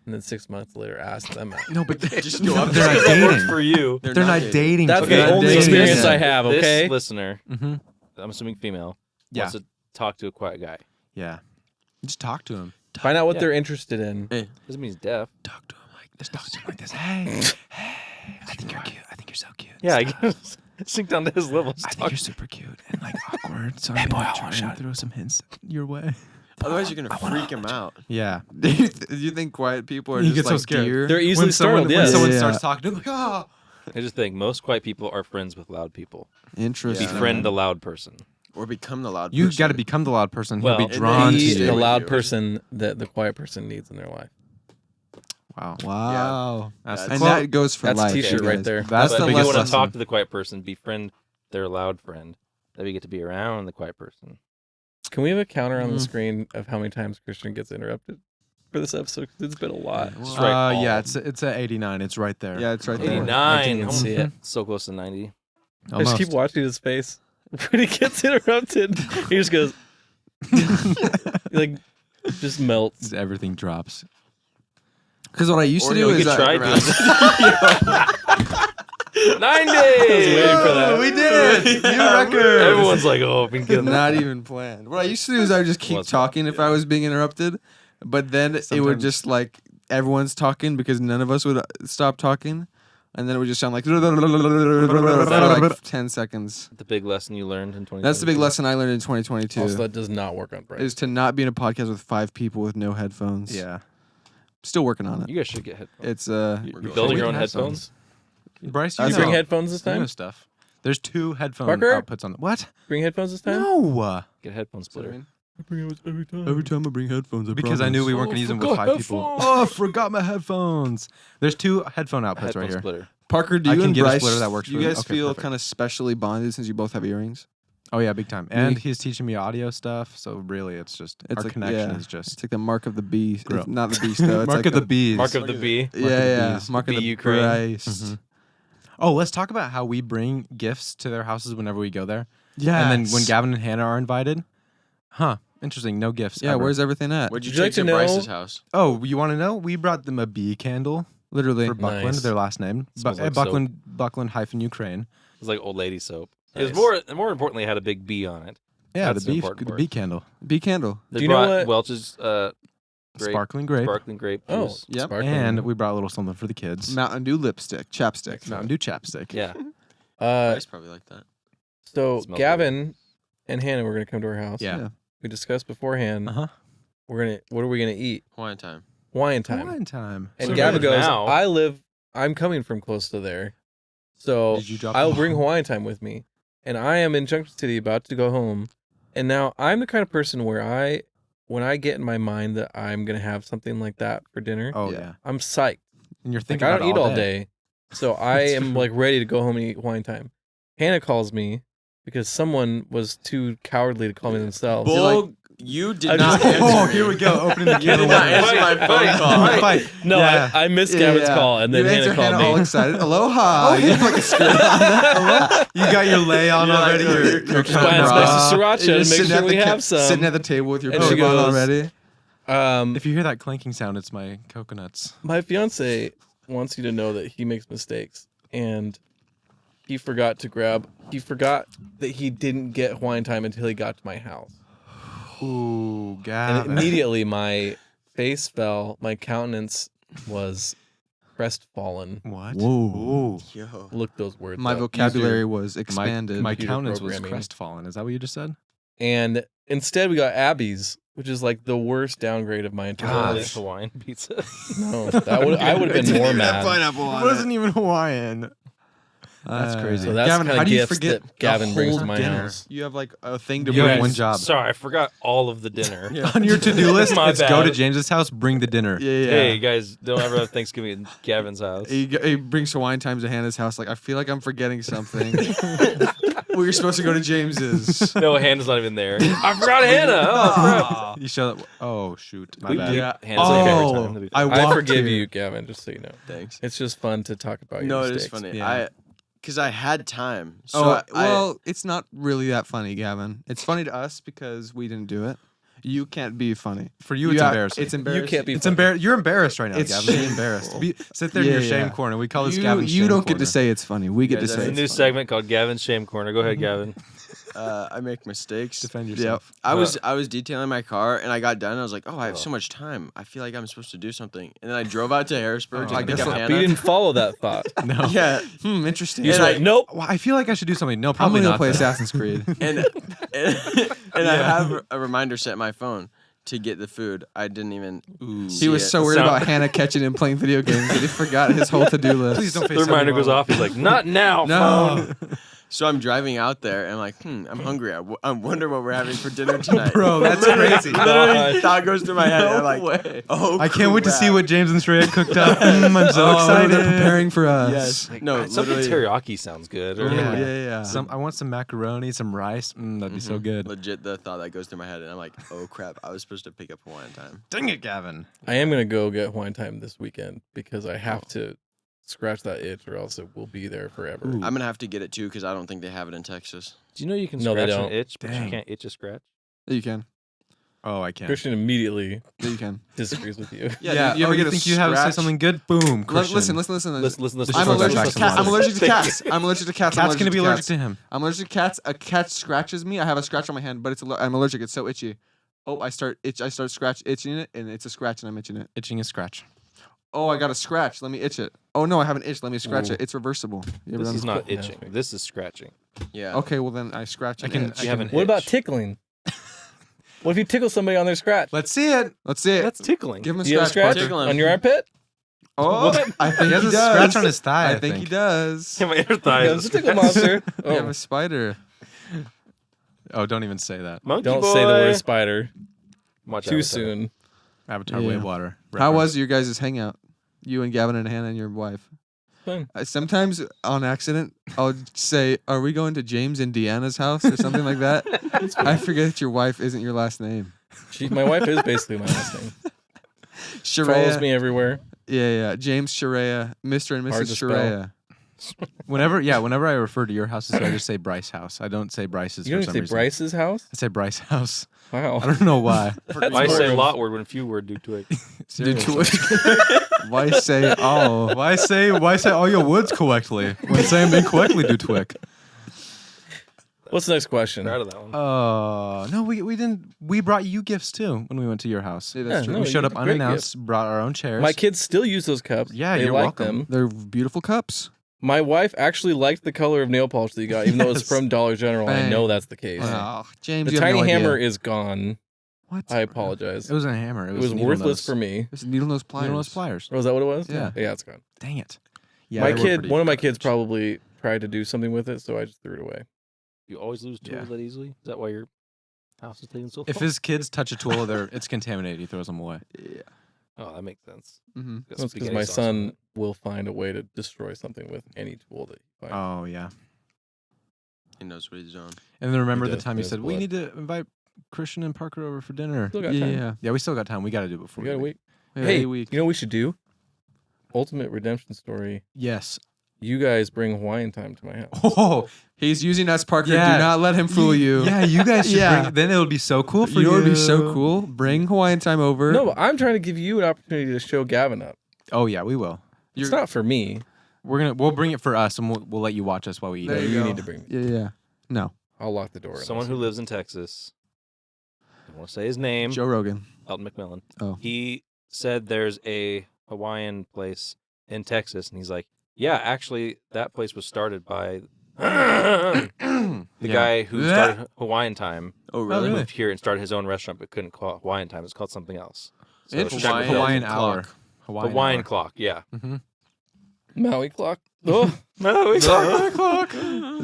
and then 6 months later ask them out. No, but Just go up they're there. not that works dating. for you. They're not dating. That's Okay, the only dating. experience Yeah. I have. Okay. This listener, Mm-hmm. I'm assuming female, Yeah. wants to talk to a quiet guy. Yeah. Just talk to him. Find out what Yeah. they're interested in. Hey, Doesn't mean he's deaf. Talk to him like this. Talk to him like this. Hey, hey, I think you're cute. I think you're so cute. Yeah, I guess. Sink down to his level. Just I think talk. you're super cute and like awkward. So I'm gonna try and throw some hints your way. otherwise you're gonna freak him out. Yeah. Do you think quiet people are You just get so like scared. deer? They're easily startled. when Yes. someone Yeah. starts talking, they're like, oh. I just think most quiet people are friends with loud people. Interesting. Yeah. Befriend the loud person. Or become the loud You person. got to become the loud person. He'll Well, be and drawn to Be stay you. the with loud you. person that the quiet person needs in their life. Wow. Well, That's Yeah. the and quote. that goes for That's a life. t-shirt you right guys. there. That's but the if you want to lesson. talk to the quiet person, befriend their loud friend. Then we get to be around the quiet person. Can we have a counter on the Mm. screen of how many times Christian gets interrupted for this episode? 'Cause it's been a lot. Just write Yeah, all. it's at 89. It's right there. Yeah, it's right there. 89. I didn't even see it. So close to 90. I just keep watching his face when he gets interrupted. He just goes, like, Just melts. Just everything drops. Because what I used to Or do you'll is get try around. doing 9 days. waiting for that. We did it. New record. Everyone's like, oh, I've been getting not even planned. What I used to do is I would just keep What's talking if I was being interrupted, but then it would Sometimes- just like everyone's talking because none of us would stop talking, and then it would just sound like for like 10 seconds. the big lesson you learned in 2020. That's the big lesson I learned in 2022. Also, that does not work on Bryce. is to not be in a podcast with 5 people with no headphones. Yeah. Still working on it. You guys should get headphones. It's You're building your own headphones. Bryce, Did you you bring know. headphones this You know time? stuff. There's 2 headphone Parker? outputs on the what? Bring headphones this time? No. Get a headphone splitter. Every time. Every time I bring headphones, Because I knew we weren't going to use them with 5 people. Oh, I forgot my headphones. There's 2 headphone outputs Headphone right here. splitter. Parker, do I you can and get a Bryce, splitter that works you for me? guys Okay, feel perfect. kind of specially bonded since you both have earrings? Oh yeah, big time. And Me- he's teaching me audio stuff, so really it's just It's our like- connection yeah. is just It's like the mark of the beast. Grow. It's not the beast though. It's Mark like of the bees. Mark of the bee. Yeah, Mark of the yeah. bees. Mark of Be the Ukraine. Christ. Mhm. Oh, let's talk about how we bring gifts to their houses whenever we go there. Yeah. And then when Gavin and Hannah are invited, interesting, no gifts. Yeah, ever. where's everything at? What'd you Would you like take to to know- Bryce's house? Oh, you want to know? We brought them a bee candle Literally. for Buckland, Nice. their last name. Smells like soap. Buckland -Ukraine. It's like old lady soap. It Nice. was more importantly, it had a big bee on it. Yeah, That's the an bee, important the part. bee candle, Bee candle. They Do you know brought what- Welch's grape, sparkling grape, sparkling grape Oh, juice. Yep. sparkling. and we brought a little something for the kids. Mountain Dew lipstick, chapstick. Mountain Dew chapstick. Yeah. Bryce probably like that. So Smells Gavin and Hannah were gonna come to our house. Yeah. Yeah. We discussed beforehand. Uh-huh. What are we gonna eat? Hawaiian time. Hawaiian time. Hawaiian time. And So Gavin goes, now- I'm coming from close to there. So Did you drop I'll the bring ball? Hawaiian time with me. And I am in Junction City about to go home. And now I'm the kind of person where when I get in my mind that I'm going to have something like that for dinner, Oh Yeah. yeah. I'm psyched. And you're Like, thinking I about don't it eat all day. So I That's am true. like ready to go home and eat Hawaiian time. Hannah calls me because someone was too cowardly to call me themselves. Bull, you I did not just- answer Oh, me. here we go. Opening the You can did of not worms. answer my phone call. Fight. No, Yeah. I missed Gavin's call, and then you Hannah answer called Hannah all me. excited. Aloha. You have like a skirt on. You got your lay on Yeah, already. you're- Your you're Just buying us bra. next to sriracha You're to sitting make sure at we the have some. Sitting at the table with your And coat she on goes- already. If you hear that clanking sound, it's my coconuts. My fiance wants you to know that he makes mistakes, and he forgot that he didn't get Hawaiian time until he got to my house. Ooh, And Gavin. immediately my face fell, my countenance was crestfallen. What? Whoa. Yo. Look those words My up. vocabulary was expanded. My Computer countenance was programming. crestfallen. Is that what you just said? And instead we got Abby's, which is like the worst downgrade of my entire Gosh. life. Hawaiian pizza. No, I would have been more mad. pineapple It wasn't even Hawaiian. That's crazy. So that's Gavin, kind how of do you gifts forget that Gavin the brings whole to my dinner? house. You have like a thing to You have bring. one job. Sorry, I forgot all of the dinner. On your to-do list, My it's go bad. to James's house, bring the dinner. Yeah, yeah. Hey, guys, don't ever have Thanksgiving at Gavin's house. He brings Hawaiian times to Hannah's house. Like, I feel like I'm forgetting something. We were supposed to go to James's. No, Hannah's not even there. I forgot Hannah. Oh, crap. You show that. Oh shoot, my We- bad. Yeah. Hannah's like every Oh, time. I I walked forgive here. you, Gavin, just so you know. Thanks. It's just fun to talk about your No, it mistakes. is funny. Yeah. Because I had time. So Oh, I, well, it's not really that funny, Gavin. It's funny to us because we didn't do it. You can't be funny. For you, it's have- embarrassing. It's embarrassing. You can't be It's funny. You're embarrassed right now, It's Gavin. Be shameful. embarrassed. Sit there in Yeah, your shame yeah. corner. We call this You, Gavin's you shame don't get corner. to say it's funny. We get Yeah, to that's say There's a it's new funny. segment called Gavin's Shame Corner. Go ahead, Gavin. I make mistakes. Defend yourself. I was detailing my car and I got done. I was like, oh, I have so much time. I feel like I'm supposed to do something. And then I drove out to Harrisburg Oh, I to pick guess up I'll- But you Hannah. didn't follow that thought. No. Yeah, Interesting. You just And went, nope. Well, I feel like I should do something. No, I'm probably gonna not. play though. Assassin's Creed. and I have a reminder set in my phone to get the food. I didn't even. He was so worried about Hannah catching him playing video games that he forgot his whole to-do list. Please don't The face reminder goes off. He's like, not now, No. phone. So I'm driving out there and I'm like, I'm hungry. I wonder what we're having for dinner tonight. Bro, that's crazy. Literally, thought goes through my head. and I'm like, way. oh, I can't wait to see crap. what James and Shreya cooked up. I'm so excited. They're preparing for us. Yes. Like, No, something literally, teriyaki sounds good. Or, Yeah, Yeah. yeah. I want some macaroni, some rice. That'd be so good. legit the thought that goes through my head, and I'm like, oh crap, I was supposed to pick up Hawaiian time. Dang it, Gavin. I am gonna go get Hawaiian time this weekend because I have to scratch that itch, or else it will be there forever. Ooh. I'm gonna have to get it too because I don't think they have it in Texas. Do you know you can No, they scratch don't. an itch, but Dang. you can't itch a scratch? You can. Oh, I can't. Christian immediately Yeah, you can. disagrees with you. Yeah, dude, you ever you get a think you have to say scratch? something good? Boom. Christian. Listen. Listen. I'm throw allergic that to back cats. to I'm allergic to Thank cats. you. I'm allergic to cats. Cat's gonna be allergic cats. to him. I'm allergic to cats. A cat scratches me. I have a scratch on my hand, but I'm allergic. It's so itchy. Oh, I start itching it, and it's a scratch, and I'm itching it. Itching a scratch. Oh, I got a scratch. Let me itch it. Oh no, I have an itch. Let me scratch Ooh. it. It's reversible. You ever This done is this? not Yeah. itching. This is scratching. Yeah. Okay, well then I scratch. I And can- itch. You have an What about itch. tickling? What if you tickle somebody on their scratch? Let's see it. Let's see it. That's tickling. Give him a Do you have a scratch. scratch Parker. Tickle him. on your armpit? Oh, I think He has he a does. scratch on his thigh. I think he does. My inner Yeah, thighs. it's a tickle monster. You have Oh, a spider. Oh, don't even say that. Monkey don't boy. say the word spider Watch too Avatar. soon. Avatar Yeah. wave water. How was your guys' hangout? You and Gavin and Hannah and your wife. Fun. Sometimes on accident, I'll say, "Are we going to James and Deanna's house or something like that?" I forget your wife isn't your last name. My wife is basically my last name. Follows Sharia. me everywhere. Yeah. James Sharia, Mr. and Hard Mrs. to spell. Sharia. Whenever I refer to your houses, I just say Bryce house. I don't say Bryce's You for don't some say reason. Bryce's house? I say Bryce house. Wow. I don't know why. Why say more- lot word when few word do twig? Seriously. Why say oh? Why say all your words correctly when saying them incorrectly, do twick? What's the next question? Proud of that one. No, we didn't. We brought you gifts too when we went to your house. Yeah, that's Yeah, true. no, We showed you up did great unannounced, brought our own chairs. My kids still use those cups. Yeah, they you're like welcome. them. They're beautiful cups. My wife actually liked the color of nail polish that you got, even though it's Yes. from Dollar General. I Bang. know that's the case. Oh, James, The you have tiny no idea. hammer is gone. What? I apologize. It was a hammer. It was needle worthless nose. for me. It's needle nose pliers. Needle nose pliers. Oh, is that what it was? Yeah. Yeah, it's gone. Dang it. Yeah, my they were kid, pretty one of my kids garbage. probably tried to do something with it, so I just threw it away. You always lose tools Yeah. that easily? Is that why your house is taking so long? If his kids touch a tool, it's contaminated. He throws them away. Yeah. Oh, that makes sense. Mm-hmm. Got That's because spaghetti my sauce on son it. will find a way to destroy something with any tool that he finds. Oh yeah. He knows what he's doing. And then remember the does, time he you has said we blood. need to invite Christian and Parker over for dinner. Still got time. Yeah. Yeah, we still got time. We got to do it before We gotta leave. wait. Yeah, Hey, 8 weeks. you know what we should do? Ultimate redemption story. Yes. You guys bring Hawaiian time to my house. Oh, He's using us, Parker. Yeah. Do not let him fool you. Yeah, you guys should Yeah. bring. Then it would be so cool for You you. know what would be so cool? Bring Hawaiian time over. No, but I'm trying to give you an opportunity to show Gavin up. Oh yeah, we will. It's not for me. We'll bring it for us, and we'll let you watch us while we eat. There it. you You go. need to bring me. Yeah. No. I'll lock the door. Someone who lives in Texas. I don't want to say his name. Joe Rogan. Elton McMillan. Oh. He said there's a Hawaiian place in Texas, and he's like, yeah, actually, that place was started by the guy who started Hawaiian Time. Oh, really? really? Moved here and started his own restaurant, but couldn't call it Hawaiian Time. It's called something else. So Interesting. check with Hawaiian Elton. hour. clock. Hawaiian hour. clock, yeah. Mm-hmm. Maui clock. Oh, Maui It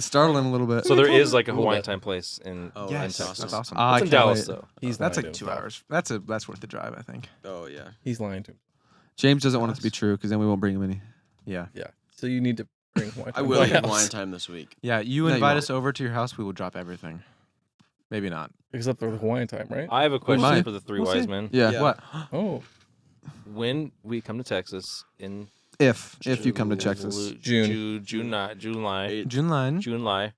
startled him a little bit. So there is like a Little Hawaiian bit. Time place in Oh, Yes, that's that's awesome. awesome. Ah, it's I in can't Dallas wait. though. he's That's lying like to 2 himself. hours. That's worth the drive, I think. Oh, yeah. He's lying to him. James doesn't want it to be true because then we won't bring him any. Yeah. Yeah. So you need to bring Hawaiian I time. will to my get house. Hawaiian time this week. Yeah, you No, you invite won't. us over to your house, we will drop everything. Maybe not. Except for the Hawaiian time, right? I have a question might. for the three We'll wise see. men. Yeah. Yeah. What? Oh, When we come to Texas in If you come to Texas. June. July, July.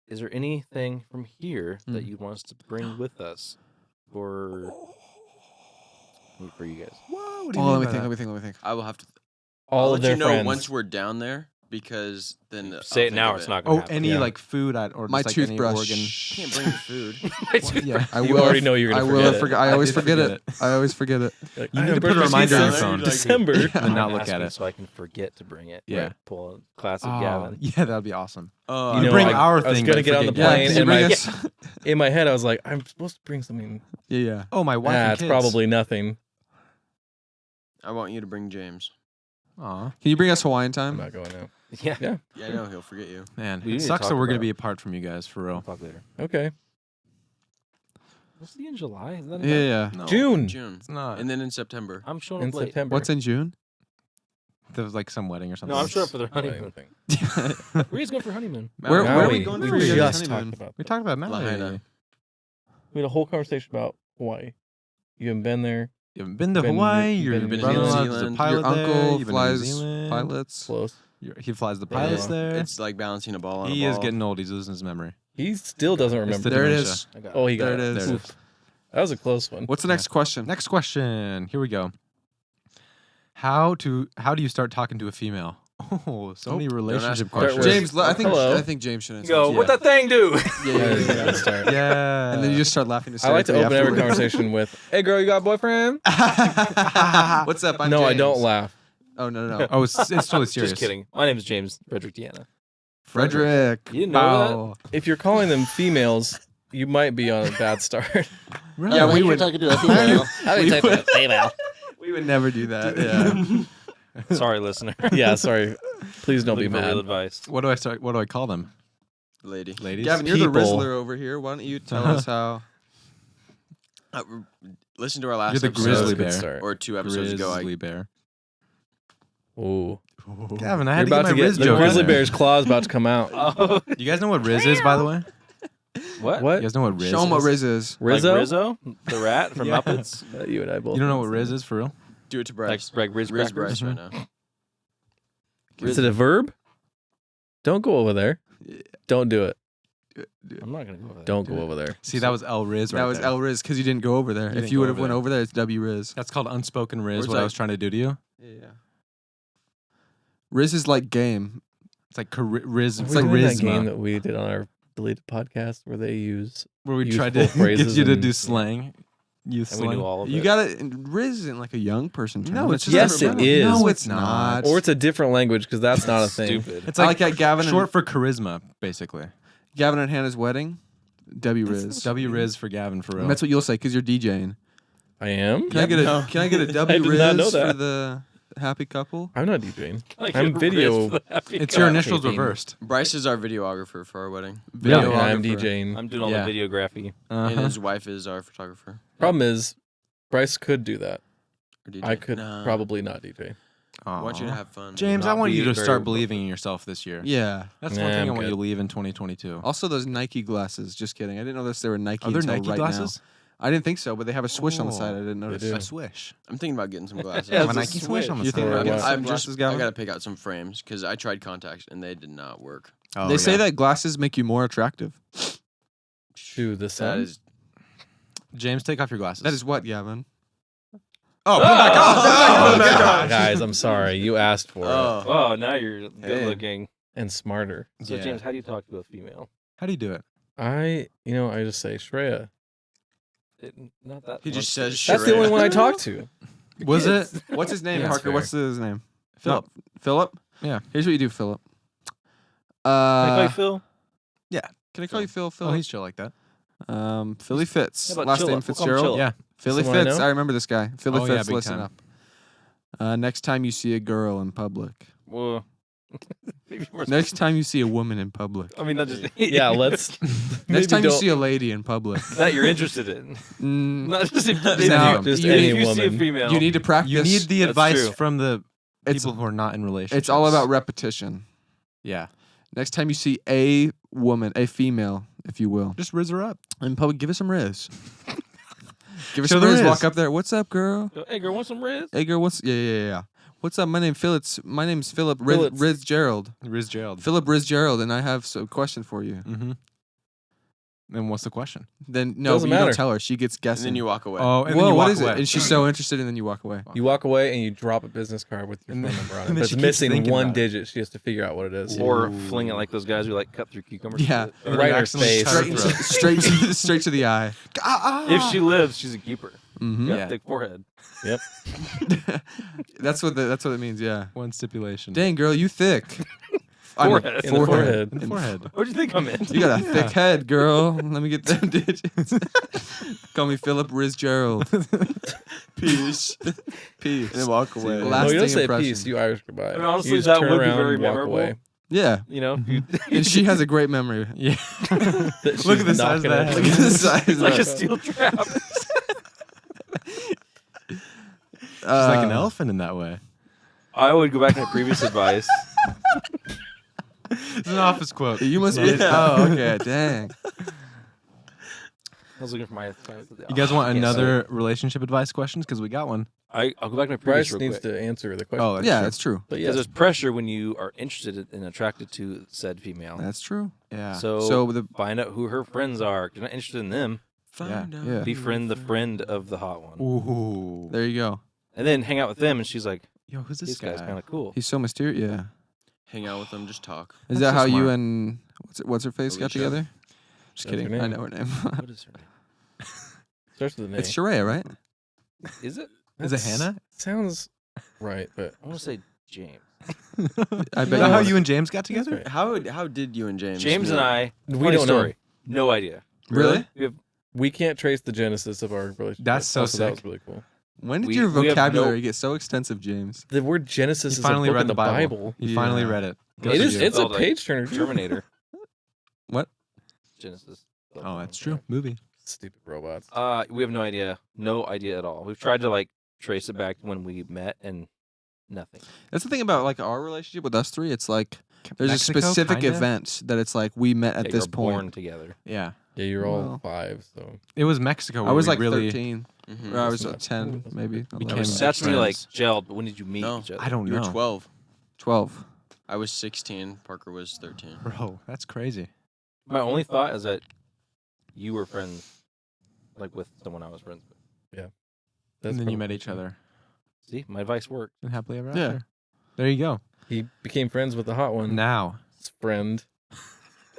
is there anything from here that Hmm. you want us to bring with us for you guys? Whoa, what Oh, let me think. I will have to. all I'll of let their you know friends. once we're down there because then. I'll Say it think now, of it's it. not going Oh, to happen. any Yeah. like food or My just like toothbrush. any organ. Can't bring food. Yeah. I You will already know you're I gonna will forget have it. forgot. I always did forget forget it. I always forget it. Like, You I need have to put a birthday reminder on your pizza phone. in December. And not I'm look at asking it. so I can forget to bring it. Yeah. Right? Pull a classic Oh, Gavin. yeah, that'd be awesome. Oh, You You know, bring I- our I was thing. gonna but get on the forget Yeah, plane can yours. you and bring my- us? In my head, I was like, I'm supposed to bring something. Yeah. Oh, my wife and It's kids. probably nothing. I want you to bring James. Aw, Can you bring us Hawaiian I'm time? not going now. Yeah. Yeah. Yeah, I know he'll forget you. man, We need it to sucks talk that we're gonna about be it. apart from you guys for We'll real. talk later. Okay. What's the in July? Isn't that Yeah. No, June. June. It's not. And then in September. I'm showing In up late. September. What's in June? There was like some wedding or something. No, I'm showing up for their Not honeymoon. anything. Where you going for honeymoon? Where Maui. are we going We for your guys' just honeymoon? talked about We that. talked about Maui. Lahaina. We had a whole conversation about Hawaii. You haven't been there. You haven't been to Been- Hawaii. you've Your been to New brother-in-law is a Zealand. pilot Your uncle there. You've been to New flies Zealand. pilots. Close. He flies the Yeah. pilots there. It's like balancing a ball on He a is ball. getting old. He's losing his memory. He still doesn't remember. the There it dementia. is. I got Oh, he got There it it. is. There it Oof. is. That was a close one. What's the next question? Next question. Here we go. How do you start talking to a female? Oh, so many relationship ask questions. questions. James, Hello. I think James should answer. Go. this. What that thing do? Yeah. Start. Yeah. And then you just start laughing. I like to open every afterwards. conversation with, "Hey, girl, you got a boyfriend?" What's up? I'm No, I James. don't laugh. Oh no. Oh, it's totally serious. Just kidding. My name is James Frederick Deanna. Frederick. You didn't know Wow. If you're calling them females, you might be on a bad start. Really? Yeah, we would. talking to a female. We would never do that. Yeah. that? Sorry, listener. Yeah, sorry. Please don't be Looking for real mad. advice. What do I call them? Lady. Ladies? Gavin, you're the People. Rizzler over here. Why don't you tell us how? Listen to our last You're the episode, grizzly Good bear. start. or 2 episodes ago. Grizzly bear. Ooh. Gavin, I You're had to about get to my get Riz the joke in grizzly there. bear's claws about to come out. Oh, You guys know what Riz is, by the way? what? What? You guys know what Riz Show them what is? Riz is. Rizzo? Like Rizzo, the rat from Yeah. Muppets. You and I both. You don't know what Riz is for real? Do it to Like Bryce. Riz Riz Crackers. Bryce right now. Is it a verb? Don't go over there. Don't do it. I'm not gonna go over that. Don't go over there. See, that was El Riz right That was there. El Riz because you didn't go over there. didn't If you go would have over went there. over there, it's W Riz. That's called unspoken Riz, Where's what I that? was trying to do to you. Yeah. Riz is like game. It's like Riz. Are It's we like doing that Rizma. game that we did on our deleted podcast where they use Where we use tried full to get phrases you to and- do slang. Youth And we slang. knew all of You it. got it. Riz isn't like a young person term. No, it's just Yes, a- it is. No, it's it's not. not. or it's a different language because that's not a thing. Stupid. It's I like like at Gavin short for charisma, basically. and Hannah's wedding. W Riz. W Riz for Gavin for real. And that's what you'll say because you're DJing. I am. Can I get a Can I get a W did Riz not know for that. the happy couple? I'm not DJing. Like I'm a video- Riz for the happy It's couple. your initials Taping. reversed. Bryce is our videographer for our wedding, Yeah, and I'm Videographer. DJing. I'm doing all Yeah. the videography. and his wife is our photographer. Problem is, Bryce could do that. Or DJ. I could Nah. probably not DJ. I want you to Aw. have fun. James, I not want you be to very start appropriate. believing in yourself this year. Yeah. That's Nah, one thing I'm I want you good. to leave in 2022. Also, those Nike glasses. Just kidding. I didn't know they were Nike Are there until Nike right glasses? now. I didn't think so, but they have a swish on the side. I Oh, didn't notice. do. A swish. I'm thinking about getting some glasses. Yeah, A it's a Nike swish on the You side. think about Or getting what? some glasses, I Gavin? gotta pick out some frames because I tried contacts and they did not work. Oh, They say yeah. that glasses make you more attractive. To the That sun. is James, take off your glasses. That is what, Gavin? Oh, put them back on. Oh, guys, I'm sorry. You asked for it. Oh, now you're good Hey. looking. And smarter. So Yeah. James, how do you talk to a female? How do you do it? I just say Shreya. Not that. He just much. says That's the Shreya. only one I talk to. Was it What's his name, Yeah, Parker? fair. What's his name? Philip? No, Philip? Yeah. Here's what you do, Philip. Can I call you Phil? Can I call you Phil? Oh, Philip? he's chill like that. Philly Fitz. How about Last Chilla? name We'll call him Fitzgerald. Chilla. Yeah. Philly Someone I Fitz. know? I remember this guy. Philly Oh, yeah, Fitz, big listen time. up. Next time you see a girl in public. Well, maybe more. Next time you see a woman in public. I mean, not just. Yeah, let's. Next maybe time you don't- see a lady in public. that you're interested in. Mm, Not just if, No, just you any if you see a woman. female. you need to practice. You need the That's advice true. from the It's- people who are not in relationships. It's all about repetition. Yeah. Next time you see a woman, a female, if you will, Just riz her up. in public, give us some riz. Give us Show some the riz. riz. Walk up there. What's up, girl? Hey, girl, want some Riz? Hey, girl. Yeah. What's up? My name's Philip Phillips. Riz Gerald. Riz Gerald. Philip Riz Gerald, and I have a question for you. Mm-hmm. And what's the question? Then no, Doesn't but you don't matter. tell her. She gets And guessing. then you walk away. Oh, and Whoa, then you what walk is away. it? And she's so interested, and then you walk away. You walk away and you drop a business card with your And phone then- number on it. and then But it's she keeps missing thinking one about it. digit. She has to figure out what it is. Or fling it like those guys who like cut through cucumbers. Yeah. Or Right in her accidentally face. cut her Straight, throat. straight to the eye. If she lives, she's a keeper. Mm-hmm. Got Yeah. a thick forehead. that's what it means. Yeah. One stipulation. Dang, girl, you thick. Forehead. In the forehead. In the forehead. What'd you think I meant? You got a thick head, girl. Let me get them digits. Call me Philip Riz Gerald. Peace. Peace. And then walk away. See, No, lasting you don't say impression. peace. You Irish goodbye. I mean, honestly, you just that turn would be around very and walk memorable. away. Yeah. You know, And she has a great memory. Yeah. That Look she's at the size not of gonna- that head. Look at the size of like that. a steel trap. She's like an elephant in that way. I would go back to my previous advice. It's an office quote. You must be. Oh, okay. Dang. I was looking for my advice. You guys want I can't another relationship advice questions? Because we got one. I'll go back to my previous Bryce real needs quick. to answer the question. Oh, that's Yeah, true. that's true. But Because yes, there's pressure when you are interested and attracted to said female. That's true. Yeah. So the find out who her friends are. You're not interested in them. Find out Yeah. who Befriend the your friend of the hot one. Ooh. There you go. And then hang out with them, and she's like, Yo, who's this guy's kind of cool. He's so mysterious. Yeah. Hang out with them, just talk. Is That's that so how you smart. and what's her face got Alicia. together? Just That's her kidding. name. I know her name. What is her name? Starts with an A. It's Sheree, right? Is it? Is it Hannah? Sounds right, but I want to say James. I Is bet that you how was. you and James got That's together? right. How did you and James? James meet? and I, We funny don't know. story. No idea. Really? We can't trace the genesis of our relationship. That's so Also, that sick. was really cool. When did We- your we have vocabulary no- get so extensive, James? The word Genesis He is finally a book read in the Bible. Bible. You finally Yeah. read it. Good It for is. you. It's a Spelled like page turner. Terminator. What? Genesis. Oh, that's true. Movie. Stupid robots. We have no idea. No idea at all. We've tried to like trace it back to when we met, and nothing. That's the thing about like our relationship with us three. It's like there's Mexico, a specific kinda? event that it's like we met at Yeah, this you're point. born together. Yeah. Yeah, you're all Well. 5, so It was Mexico. I where was we like really 13. Mhm. Or I was That's not- 10, that's maybe. Became 11. That's when you like friends. gelled. But when did you meet No. each other? I don't You know. were 12. 12. I was 16. Parker was 13. Bro, that's crazy. My only thought is that you were friends, like with someone I was friends with. that's And then you probably met each true. other. See, my advice worked. And happily ever Yeah. after. There you go. He became friends with the hot one. Now. His friend,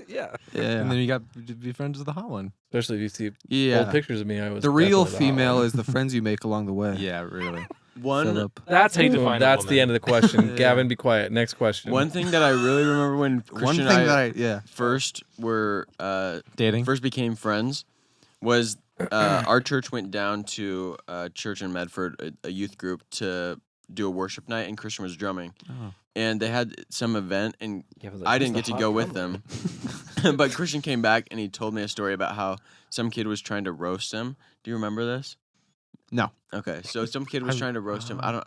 Yeah. Yeah. And then you got to be friends with the hot one. especially if you see yeah. old pictures of me. I was The real definitely the hot female one. is the friends you make along the way. Yeah, really. One Philip. That's how you Boom, define. That's the end of the question. Yeah. Gavin, be quiet. Next question. one thing that I really remember when One Christian thing and that I I, yeah. first were Dating. first became friends was our church went down to a church in Medford, a youth group, to do a worship night, and Christian was drumming. Oh. And they had some event, and Gavin's like, I "Who's didn't the get to hot go with drummer?" them. But Christian came back, and he told me a story about how some kid was trying to roast him. Do you remember this? No. Okay, so some kid was I- trying to roast him. I don't.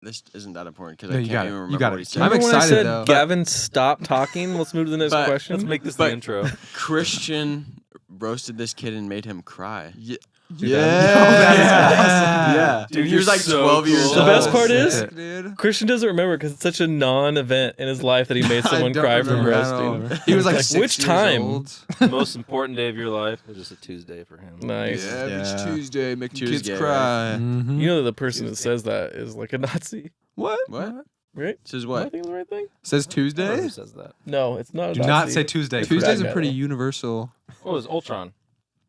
This isn't that important because No, I you can't got it. even You remember got what it. he said. I'm Remember when I excited, said, though. Gavin, stop talking. Let's move to the next But- question. Let's make this But- the intro. Christian roasted this kid and made him cry. Yeah. Yeah. Dude, he was you're like so 12 years cool. old. The best part is- Sick, dude. Christian doesn't remember because it's such a non-event in his life that he made I someone don't cry from remember at all. roasting. He was like, Like, 6 which years time? old. The most important day of your life was just a Tuesday for him. Nice. Yeah, it's Yeah. Tuesday, making kids Tuesday, cry. Mhm. You know that the person that says that is like a Nazi, What? What? right? Says Am I what? thinking the right thing? Says I don't know Tuesday? who says that? No, it's not. A Do Nazi. not say Tuesday. It's Tuesday's bad a pretty guy. universal. Oh, it was Ultron.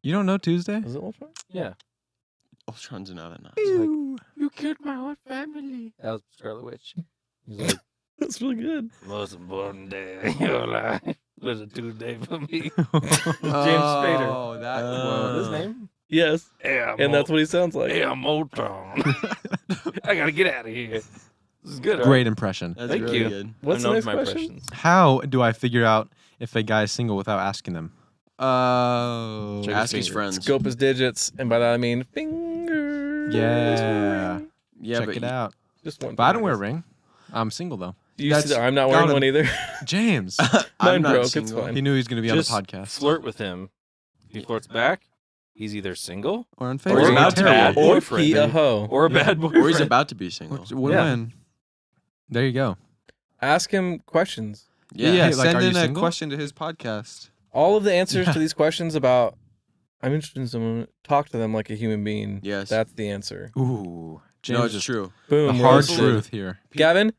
You don't know Tuesday? Is it Ultron? Yeah. Ultron's not a Nazi. You killed my whole family. That was Scarlet Witch. He's like, That's really good. most important day of your life was a Tuesday for me. James Spader. Oh, that What's his one. name? Yes, Yeah, and that's what he sounds like. Hey, I'm Ultron. I gotta get out of here. This is good. Great impression. That's Thank really you. good. What's I'm the known next for my question? impressions. How do I figure out if a guy is single without asking them? Oh. Check Ask his fingers. friends. Scope his digits, and by that I mean fingers. Yeah. Yeah, Check but it out. Just one. But I thing, don't wear a guess. ring. I'm single though. You That's- see, I'm not wearing got him. one either. James. Mine I'm not broke, it's single. fine. He knew he was going to be Just on the podcast. Flirt with him. If he flirts back, he's either single Or on or he's he's about a to bad be. Or boyfriend. he a hoe. Or a bad boyfriend. Or he's about to be single. Win-win. There you go. Ask him questions. Yeah, Hey, like, send are you in a single? question to his podcast. All of the answers Yeah. to these questions about I'm interested in someone. Talk to them like a human being. Yes. That's the answer. Ooh. James No, it's is true. the Boom. hard roasted. truth here. Gavin,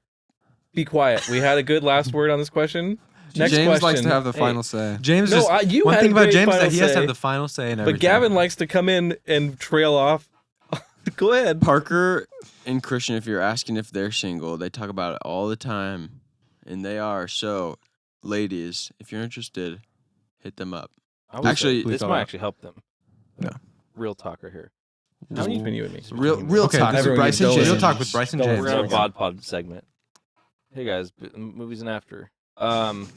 be quiet. We had a good last word on this question. Next James question. likes to have the Hey, final say. James No, just you one had thing a about great James is final that he has to say, have the final say and everything. But Gavin likes to come in and trail off. Go ahead. Parker and Christian, if you're asking if they're single, they talk about it all the time, and they are. So, ladies, if you're interested, hit them up. I would say Actually- this Please might don't. actually help them. No. Real talk right here. Just many- between you and me. Real Okay, talk. this is with everyone Bryce and needs to James. Real talk with Bryce and Don't James. We're in a Sorry. bod segment. Hey guys, movies and after.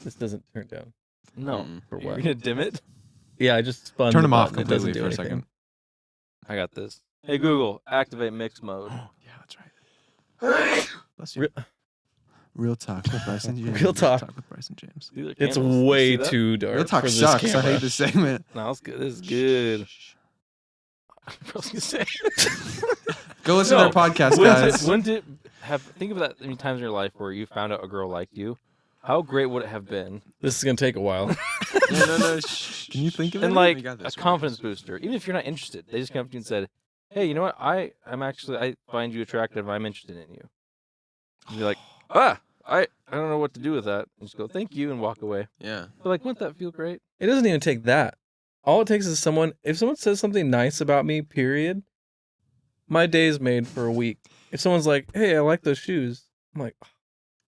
This doesn't turn down. No. Mm-mm. For You're what? gonna dim it? Yeah, I just spun. Turn the him off button. It doesn't completely do for a anything. second. I got this. Hey Google, activate mix mode. Yeah, that's right. Bless you. Re- Real talk with Bryce and James. Real talk. with Bryce and James. See the It's cameras? You way see that? too dark. Real talk for this sucks. I camera. hate this segment. No, it's good. This is good. I was gonna say. Go listen No. to their podcast, Wouldn't guys. it, wouldn't it have? Think of that many times in your life where you found out a girl liked you. How great would it have been This is gonna take a while. No. Can you think of And it? like We got a this, we got confidence this. booster. Even if you're not interested, they just come up to you and said, "Hey, you know what? I find you attractive. I'm interested in you." And you're like, I don't know what to do with that. And just go, "Thank you," and walk away. Yeah. But like, wouldn't that feel great? It doesn't even take that. All it takes is if someone says something nice about me, period, my day is made for a week. If someone's like, hey, I like those shoes, I'm like, I'm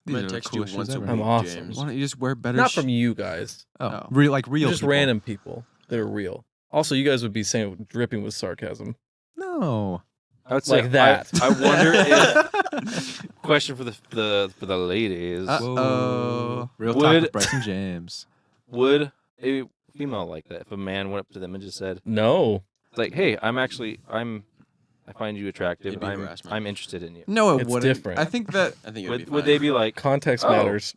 These gonna are the text you coolest shoes once a ever. week, I'm awesome. James. Why don't you just wear better? not from you guys. Oh. Real Just people. random people that are real. Also, you guys would be saying dripping with sarcasm. No. I would say Like that. I wonder if question for the ladies. Uh-oh. Real talk Would- with Bryce and James. Would a female like that if a man went up to them and just said, No. like, "Hey, I find you attractive. It'd be And harassment. I'm interested in you." No, it It's wouldn't. different. I think that I think it would be Would fine. they be like, Context Oh. matters.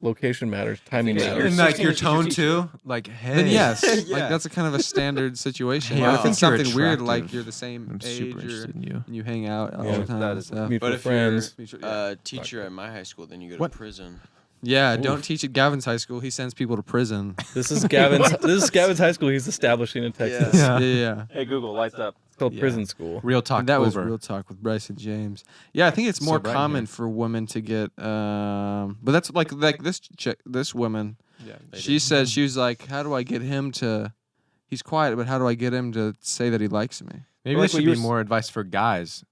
Location matters. Timing Yeah, matters. And like your 16 is tone your too. Like, hey. then yes, Yeah. like that's a kind of a standard situation. Hey, But I if think it's you're something weird, like attractive. you're the same I'm age super or interested in you. and you hang out all Yeah, the time that and is- stuff. Mutual But if friends. you're a teacher at my high school, then you go to What? prison. Yeah, Oof. don't teach at Gavin's high school. He sends people to prison. This is Gavin's high school he's establishing in Texas. Yeah. Yeah. "Hey, Google, lights up." It's called Yeah. prison school. Real talk And that was over. real talk with Bryce and James. Yeah, I think it's So more right common here. for women to get but that's like this woman. Yeah, She said she was like, "How do I get him to he's quiet, but how do I get him to say that he likes me?" Maybe Like this what should you be were more advice for guys.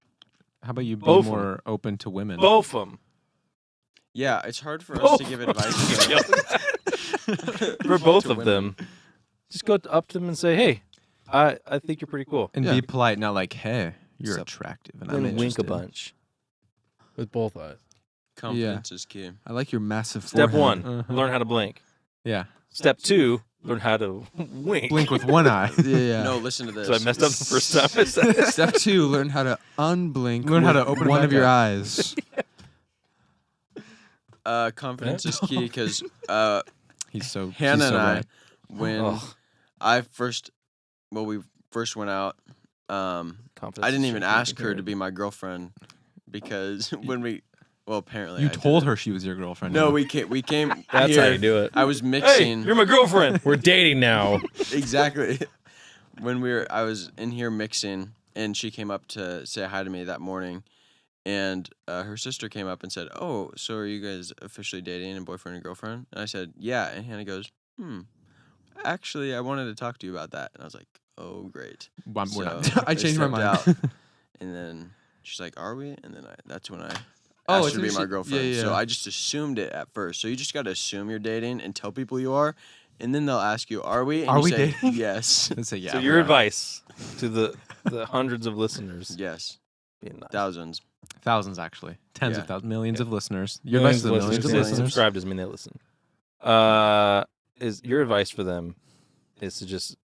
How about you be Both of 'em. more open to women? Both of them. Yeah, it's hard for us to give advice. For both To of women. them. Just go up to them and say, "Hey, I think you're pretty cool." And Yeah. be polite, not like, hey, you're Sup. attractive. And I'm Then wink a interested. bunch. With both eyes. Confidence is key. I like your massive Step forehead. 1, Uh-huh. learn how to blink. Yeah. Step 2, learn how to wink. Blink with one eye. Yeah. No, listen to this. So I messed up the first time I said it. Step 2, learn how to unblink. Learn how with to open it one back of your up. eyes. Confidence is key because He's so Hannah he's so and I, right. when Oh. we first went out, Confidence I didn't is even tricky. ask her to be my girlfriend because apparently You I told did. her she was your girlfriend. No, now. we came. That's here. how you do it. I was Hey, mixing. you're my girlfriend. We're dating now. Exactly. I was in here mixing, and she came up to say hi to me that morning, and her sister came up and said, "Oh, so are you guys officially dating and boyfriend and girlfriend?" And I said, "Yeah." And Hannah goes, "Actually, I wanted to talk to you about that." And I was like, "Oh, great." We're So not. I they changed my stepped mind. out, and then she's like, "Are we?" And then that's when I Oh, asked it's her to be when my she- girlfriend. yeah, So yeah. I just assumed it at first. So you just got to assume you're dating and tell people you are, and then they'll ask you, "Are we?" And Are you we say, dating? Yes. Let's say yeah. So we your are. advice to the hundreds of listeners. Yes. Being nice. Thousands. Thousands actually, tens of Yeah. thousands, millions of listeners. Your Millions advice to the of millions of Say listeners. listeners. subscribe doesn't mean they listen. Is your advice for them is to just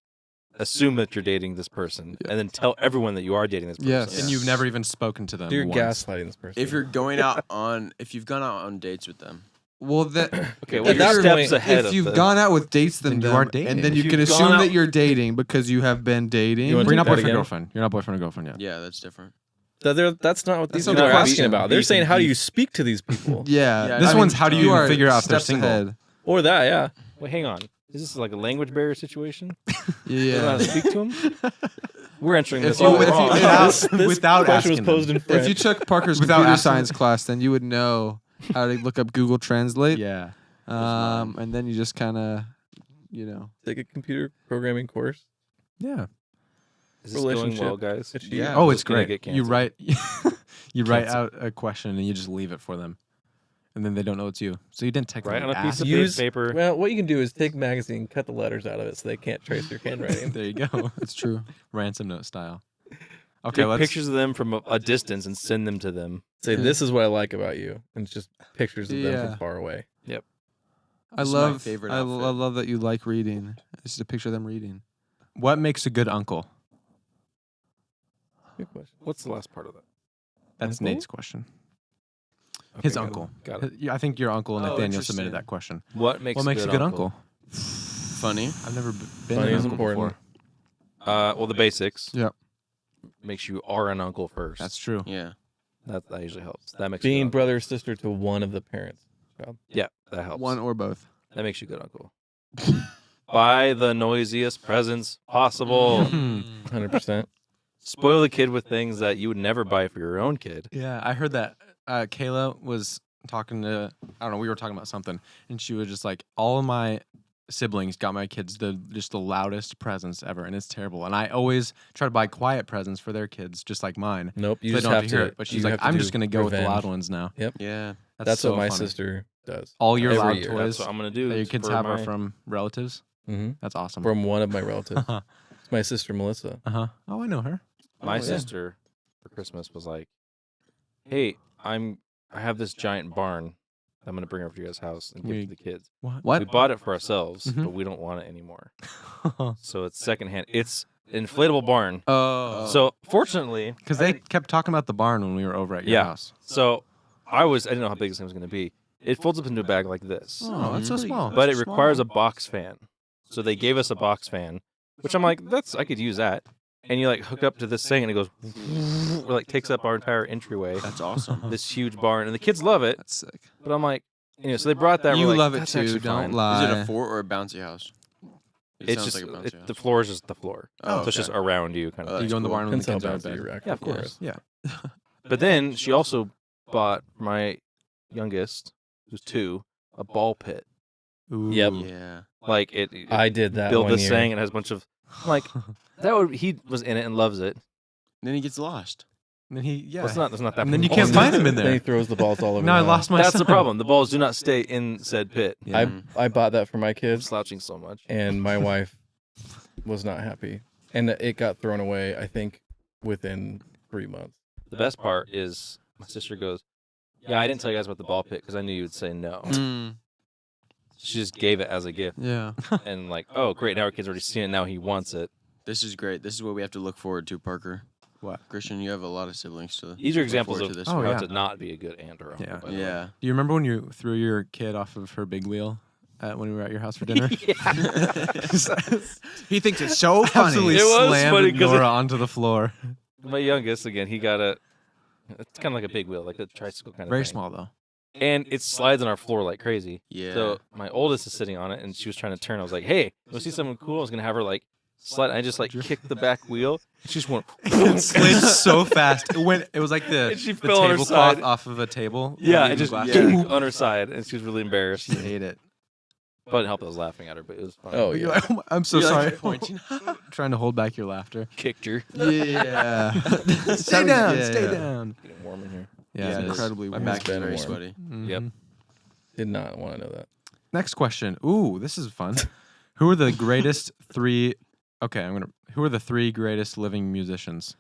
assume that you're dating this person and then tell everyone that you are dating this person. Yes. And you've never even spoken to them. You're once. gaslighting this person. If you've gone out on dates with them, Well, that Okay, At well, that you're steps point, ahead if of you've them. gone out with dates Then them, you are and dating. then you If can you've assume gone that out- you're dating because you have been dating. You wanna We're not take that boyfriend again? girlfriend. You're not boyfriend or girlfriend yet. yeah, that's different. That's not what That's these not people the are asking question. about. They're Beef saying, and how do beef. you speak to these people? Yeah, Yeah, This I mean, one's how do you are figure out if they're steps single? ahead. Or that, yeah. Wait, hang on. Is this like a language barrier situation? You don't know Yeah. how to speak to them? We're entering If this you- all if you- wrong. if- This without question was asking posed them. in French. If you took Parker's Without computer asking- science class, then you would know how to look up Google Translate. Yeah. And then you just kind of, Take a computer programming course. Yeah. Is this going well, relationship. guys? It's Yeah. Oh, Or it's is it gonna great. get You canceled? write you write Canceled. out a question and you just leave it for them. And then they don't know it's you. So you didn't technically Right on a piece ask. of Use- paper. Well, what you can do is take a magazine, cut the letters out of it so they can't trace your handwriting. There you go. it's true. Ransom note style. Okay, Take let's pictures of them from a distance and send them to them. Say, this is what I like about you. And it's just pictures of them Yeah. from far away. I This is my love favorite I outfit. love that you like reading. It's just a picture of them reading. What makes a good uncle? Good question. What's the last part of that? That's Uncle? Nate's question. His got it. uncle. Got it. I think your uncle Oh, Nathaniel submitted interesting. that question. What makes What makes a good uncle? Funny. I've never been Funny an is uncle important. before. Well, the basics. Yep. Makes you are an uncle first. That's true. Yeah. That usually helps. That makes you a Being good uncle. brother or sister to one of the parents. Yeah, that helps. One or both. That makes you a good uncle. Buy the noisiest presents possible. 100%. Spoil the kid with things that you would never buy for your own kid. Yeah, I heard that Kayla was talking to, I don't know, we were talking about something, and she was just like, all of my siblings got my kids the loudest presents ever, and it's terrible. And I always try to buy quiet presents for their kids, just like mine. Nope. You So they just don't have have to hear to. it. But you she's like, have to I'm do just gonna go with the revenge. loud ones now. Yeah. That's so what my funny. sister does. All your every loud year. toys That's what I'm gonna do. that your kids for have are my- from relatives. Mm-hmm. That's awesome. From one of my relatives. It's my sister Melissa. Uh-huh. Oh, I know her. My Oh, yeah. sister for Christmas was like, "Hey, I have this giant barn. I'm gonna bring over to your guys' house and give it to the kids. What? We bought it for ourselves, Mhm. but we don't want it anymore. So it's secondhand. It's an inflatable barn. Oh. So fortunately, Because they kept talking about the barn when we were over at your Yeah. house. so I didn't know how big this thing was gonna be. It folds up into a bag like this, Oh, that's so small. but it requires a box fan. So they gave us a box fan, which I'm like, I could use that. And you like hook up to this thing, and it goes, or like takes up our entire entryway. That's awesome. This huge barn, and the kids love it. That's sick. But I'm like, so they brought that. You we're like, love it "That's too. actually Don't fine." lie. Is it a fort or a bouncy house? It It's sounds just like a bouncy house. the floor is just the floor. Oh, So it's just okay. around you, kind of. Oh, you thing. go in the cool. barn when the Depends how kids are in bouncy bed. your actual Yeah, of floor course. is. Yeah. But then she also bought my youngest, who's 2, a ball pit. Ooh. Yep. Yeah. Like it I did that built one this year. thing and has a bunch of like he was in it and loves it. Then he gets lost. And then Well, it's not there's not that And then many you can't balls. find him in Then he there. throws the balls all over. Now I the lost house. my That's the son. problem. The balls do not stay in said pit. Yeah. I bought that for my I'm kids, slouching so much. and my wife was not happy, and it got thrown away. I think within 3 months. The best part is my sister goes, "Yeah, I didn't tell you guys about the ball pit because I knew you would say no." Mm, She just gave it as a gift, yeah. and like, oh great, now our kid's already seen it. Now he wants it. This is great. This is what we have to look forward to, Parker. What? Christian, you have a lot of siblings to. These are look examples forward of to this. Oh, how yeah. to not be a good aunt or uncle. Yeah. by the way. Yeah. Do you remember when you threw your kid off of her big wheel when we were at your house for dinner? He thinks it's so funny. Absolutely It was slammed funny 'cause Nora onto the floor. My youngest, again, he got it's kind of like a big wheel, like a tricycle kind of Very thing. small though. And it slides on our floor like crazy. Yeah. So my oldest is sitting on it, and she was trying to turn. I was like, "Hey, you want to see something cool?" I was gonna have her like slide. I just like kicked the back wheel. She just went. It slid so fast. It was like the And she the fell on her tablecloth side. off of a table. Yeah, Leaving it just glass. Yeah. on her side, and she was really embarrassed. She ate it. But it helped. I was laughing at her, but it was fun. Oh You're yeah. like, "Oh my- I'm so You're, sorry. like, pointing. Trying to hold back your laughter. Kicked her. Yeah. Stay down. Yeah, Stay yeah. down. Getting warm in here. Yeah, It's it is. incredibly My warm. back is been very warm. sweaty. Yep. Mhm. Did not want to know that. Next question. Ooh, this is fun. Who are the greatest 3? Okay, Who are the 3 greatest living musicians?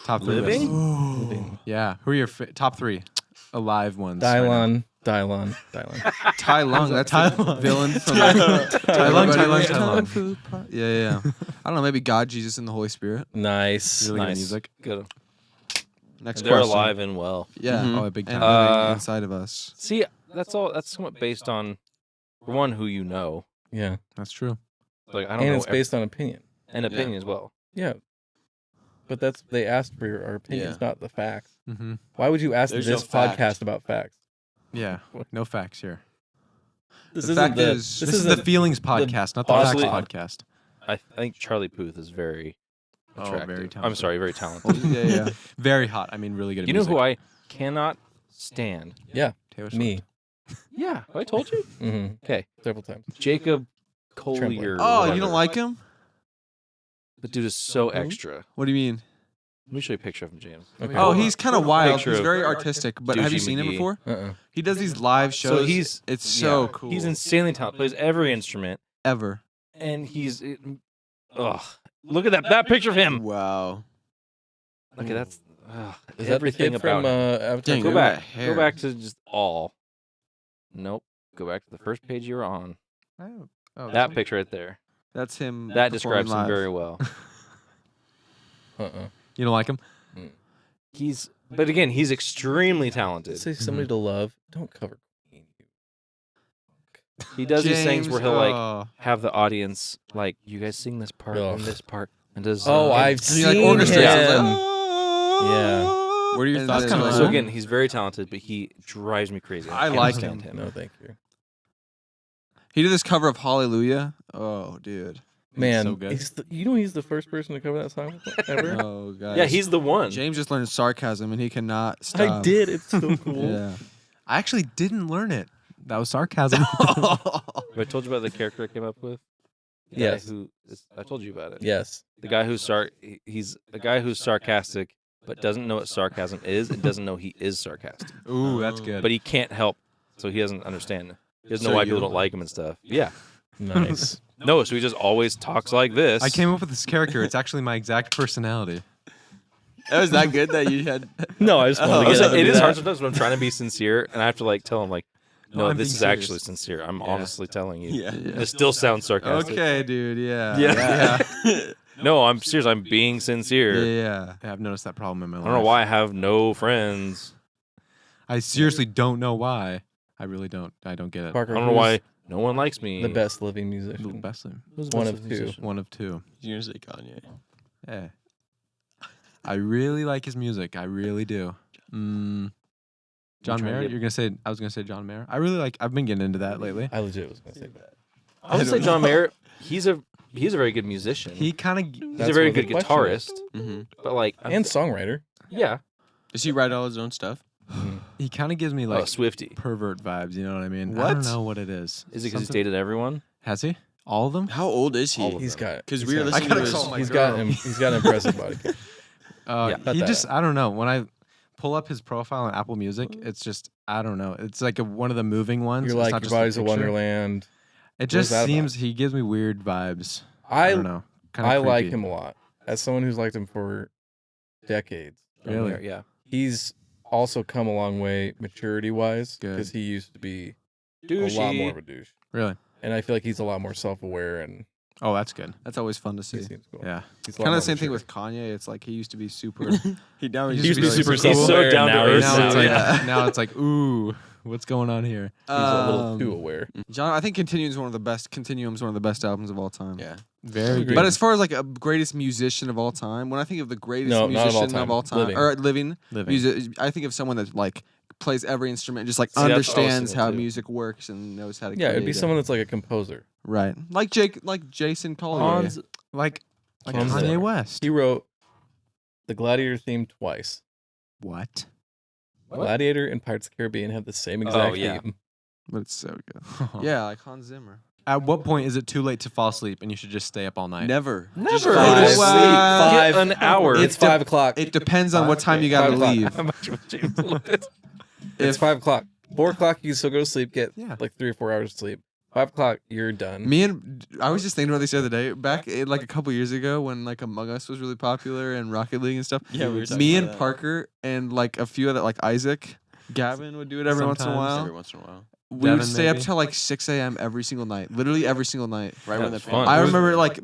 Top 3 list. Living. Yeah. Who are your top 3 alive ones? Dylon. Tai Lung. That's Tai the Lung. villain from Tai Lung, Tai Lung, Tai Lung. Yeah. I don't know. Maybe God, Jesus, and the Holy Spirit. Nice. Really good Nice. music. Good. Next They're question. alive and well. Yeah. Mhm. Oh, a big And time. living inside of us. See, that's all. That's somewhat based on, for one, who you know. Yeah. That's true. Like I don't And know. it's based on opinion. and opinion as well. Yeah. But they asked for our opinions, not the facts. Mm-hmm. Why would you ask There's this no fact. podcast about facts? Yeah. No facts here. This The isn't fact the, is- This is the feelings podcast, not the facts possibly- podcast. I think Charlie Puth is very Oh, attractive. very I'm talented. sorry, very talented. Yeah. Very hot. I mean, really good. at You know music. who I cannot stand? Taylor Swift. me. Yeah, I told you. Mm-hmm. Okay, Several times. Jacob Trembling. Collier. Oh, whatever. you don't like him? The dude is so Who? extra. What do you mean? Let me show you a picture of him, James. Okay. Oh, he's kind of wild. Picture He's of very artistic. But have you Douchey seen him McGee. before? Uh-uh. He does these live shows. So he's It's so yeah, cool. He's insanely talented. Plays every instrument, Ever. and ugh. Look at that picture of him. Wow. Okay, that's Is that the everything kid about from him. Avatar? Dang, Go look at back. that hair. Go back to just all. Nope. Go back to the first page you were on. Oh, That picture right there. That's him. That performing describes him live. very well. Uh-uh. You don't like him? But again, he's extremely talented. Say somebody to love. Don't cover Queen. He does these things James, where he'll like oh. have the audience like, you guys sing this part Ugh. and this part and does. Oh, and- I've And he like seen orchestrates. It's like, him. "Oh." Yeah. What are your And thoughts that's on kinda So cool. again, he's very talented, but he drives me crazy. I can't like stand him. No, thank you. He did this cover of Hallelujah Oh, dude. Man, so good. he's the first person to cover that song ever. Oh, guys. Yeah, he's the one. James just learned sarcasm and he cannot stop. I did. It's so cool. Yeah. I actually didn't learn it. That was sarcasm. Have I told you about the character I came up with? The guy Yes. I told you about it. Yes. The guy who's he's a guy who's sarcastic, but doesn't know what sarcasm is and doesn't know he is sarcastic. Ooh, that's good. But he can't help, so he doesn't understand. He doesn't know So why you- people don't like him and stuff. Yeah. Nice. No, so he just always talks like this. I came up with this character. It's actually my exact personality. That was that good that you had. No, I just wanted to It get out and do is that. hard sometimes when I'm trying to be sincere, and I have to like tell him like, no, I'm this being is serious. actually sincere. I'm Yeah. honestly telling you. Yeah. It still sounds sarcastic. Okay, dude. Yeah. Yeah. No, I'm serious. I'm being sincere. Yeah. Yeah, I've noticed that problem in my I life. don't know why I have no friends. I seriously don't know why. I really don't. I don't get it. Parker, I don't know why no one likes me. the best living The musician. best thing. Who's the One best of two. musician? One of two. You're gonna say Kanye. Yeah. I really like his music. I really do. John trying to Mayer? get- You're gonna say? I was gonna say John Mayer. I really like. I've been getting into that lately. I legit was gonna say that. I would say John Mayer. He's a very good musician. He kind of. He's That's a very what the good question guitarist. Mm-hmm. But like, And songwriter. yeah, Does he write all his own stuff? He kind of gives me like like Swifty. pervert vibes. You know what I mean? I What? don't know what it is. Is it because he's Something- dated everyone? Has he? All of them? How old is All he? of He's them. got. 'Cause he's we were got- listening gotta to his. call my He's girl. got an impressive body count. Yeah. Cut He that just. out. I don't know. When I pull up his profile on Apple Music, it's just. I don't know. It's like one of the moving ones. You're It's like not your just a body's a picture. wonderland. It just that seems he gives me weird vibes. I don't I know. Kind of I like him a lot. As someone who's liked him for decades, John Really? Mayer, yeah. he's also come a long way maturity wise Good. because he used to be a Douchey. lot more of a douche, Really? and I feel like he's a lot more self aware and Oh, that's good. That's always fun to he see. seems cool. Yeah. He's a lot Kind more of the same thing mature. with Kanye. It's like he used to be super. He now He He used to be super He's self so aware. down to now earth he's, Now it's now, like. yeah. Now it's like. Ooh, what's going on here? he's a little Um, too aware. John, I think Continuum's one of the best. Continuum's one of the best albums of all time. Yeah. Very Agreed. good. But as far as like a greatest musician of all time, when I think of the greatest No, not of all musician time. of all time, Living. or living living. music, I think of someone that like plays every instrument, just like See, that's what I was understands thinking how too. music works and knows how to. Yeah, it'd be create it. someone that's like a composer. right, like Jason Collier. Hans, Like Hans Kanye Zimmer. West. He wrote the Gladiator theme twice. What? What? Gladiator and Pirates of the Caribbean have the same exact yeah. theme. But it's so good. Yeah, like Hans Zimmer. At what point is it too late to fall asleep and you should just stay up all night? Never. Never. Just Go to five. sleep. Five. Get an hour. It's 5 o'clock. It depends on what time you Five gotta o'clock. leave. How much would James limit? It's 5 o'clock. 4 o'clock, you can still go to sleep, get Yeah. like 3 or 4 hours of sleep. 5 o'clock, you're done. I was just thinking about this the other day. Back like a couple years ago, when like Among Us was really popular and Rocket League and stuff. Yeah, we were talking Me about and that. Parker and like a few other like Isaac, Gavin would do it every once in a Sometimes. while. Every once in a while. We would Devin, stay up maybe? till like 6 a.m. every single night. Literally every single night. Right when the That's fun. I remember like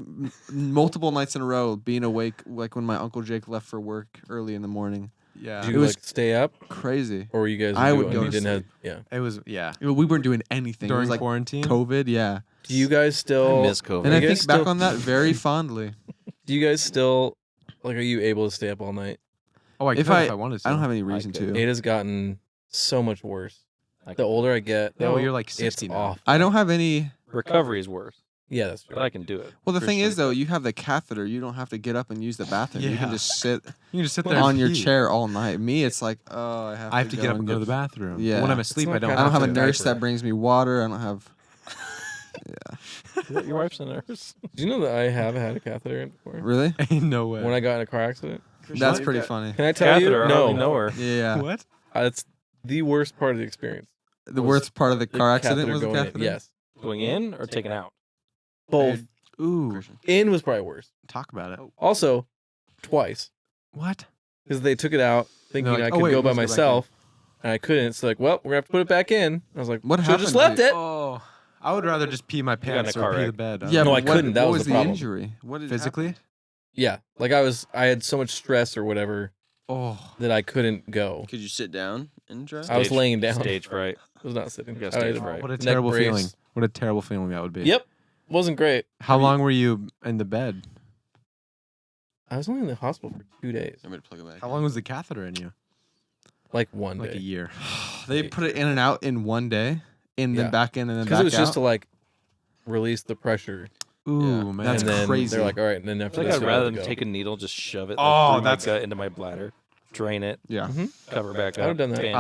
multiple nights in a row being awake, like when my Uncle Jake left for work early in the morning. Yeah. Did it you was like stay up, Crazy. or were you guys? I would doing- go you to didn't have. sleep. Yeah. It was, yeah. We weren't doing anything. it During was like quarantine? COVID, yeah. Do you guys still? I miss COVID. And I you think guys back still- on that very fondly. Do you guys still like? Are you able to stay up all night? Oh, I If could I- if I wanted to. I don't have any reason could. to. It has gotten so much worse. I The older I get, No, though, you're like it's 60 now. off. I don't have any. Recovery is worse, Yeah, that's true. but I can do it. Well, the For thing is, sure. though, you have the catheter. You don't have to get up and use the bathroom. You can Yeah. just sit You can just sit there and on your pee. chair all night. Me, it's like, oh, I have, to get up and go to the bathroom. Yeah. When I'm It's asleep, not I don't kinda I don't have a to. nurse Diaper. that brings me water. I don't have. Your wife's a nurse. Do you know that I have had a catheter in before? Really? Ain't no way. When I got in a car accident. That's pretty funny. Can I tell Catheter. you? I No, hardly know her. Yeah. What? It's the worst part of the experience. The Was worst part of the The car accident catheter was the going in. catheter. Yes, Going in or taken out? both. Ooh. In was probably worse. Talk about it. Also, twice What? because they took it out thinking like, I "Oh, could wait, go by let's go back in." myself, and I couldn't. It's like, well, we're gonna have to put it back in. I was like, What "Should've just happened left to you? it. Oh. I would rather just pee my got in a pants car or pee the wreck. bed. Yeah, No, but I couldn't. That what was was the problem. injury? What did Physically? happen? Yeah, like I had so much stress or whatever Oh, that I couldn't go. Could you sit down and drive? I was Stage- laying down. Stage fright. I was not sitting. You got I stage had fright. What a neck terrible brace. feeling. What a terrible feeling that would be. Yep, wasn't great. How long were you in the bed? I was only in the hospital for 2 days, I'm gonna plug it back. How long was the catheter in you? like one Like day. a year. they put it in and out in one day, in Yeah. then back in and then Because back it was out. just to like release the pressure. Ooh, man. That's and then crazy. they're like, all right, and then I after feel like this, I'd you're rather allowed to than go. take a needle, just shove it Oh, through that's- my gut into my bladder, drain it, Yeah. cover back I up, would've done that. Band-Aid.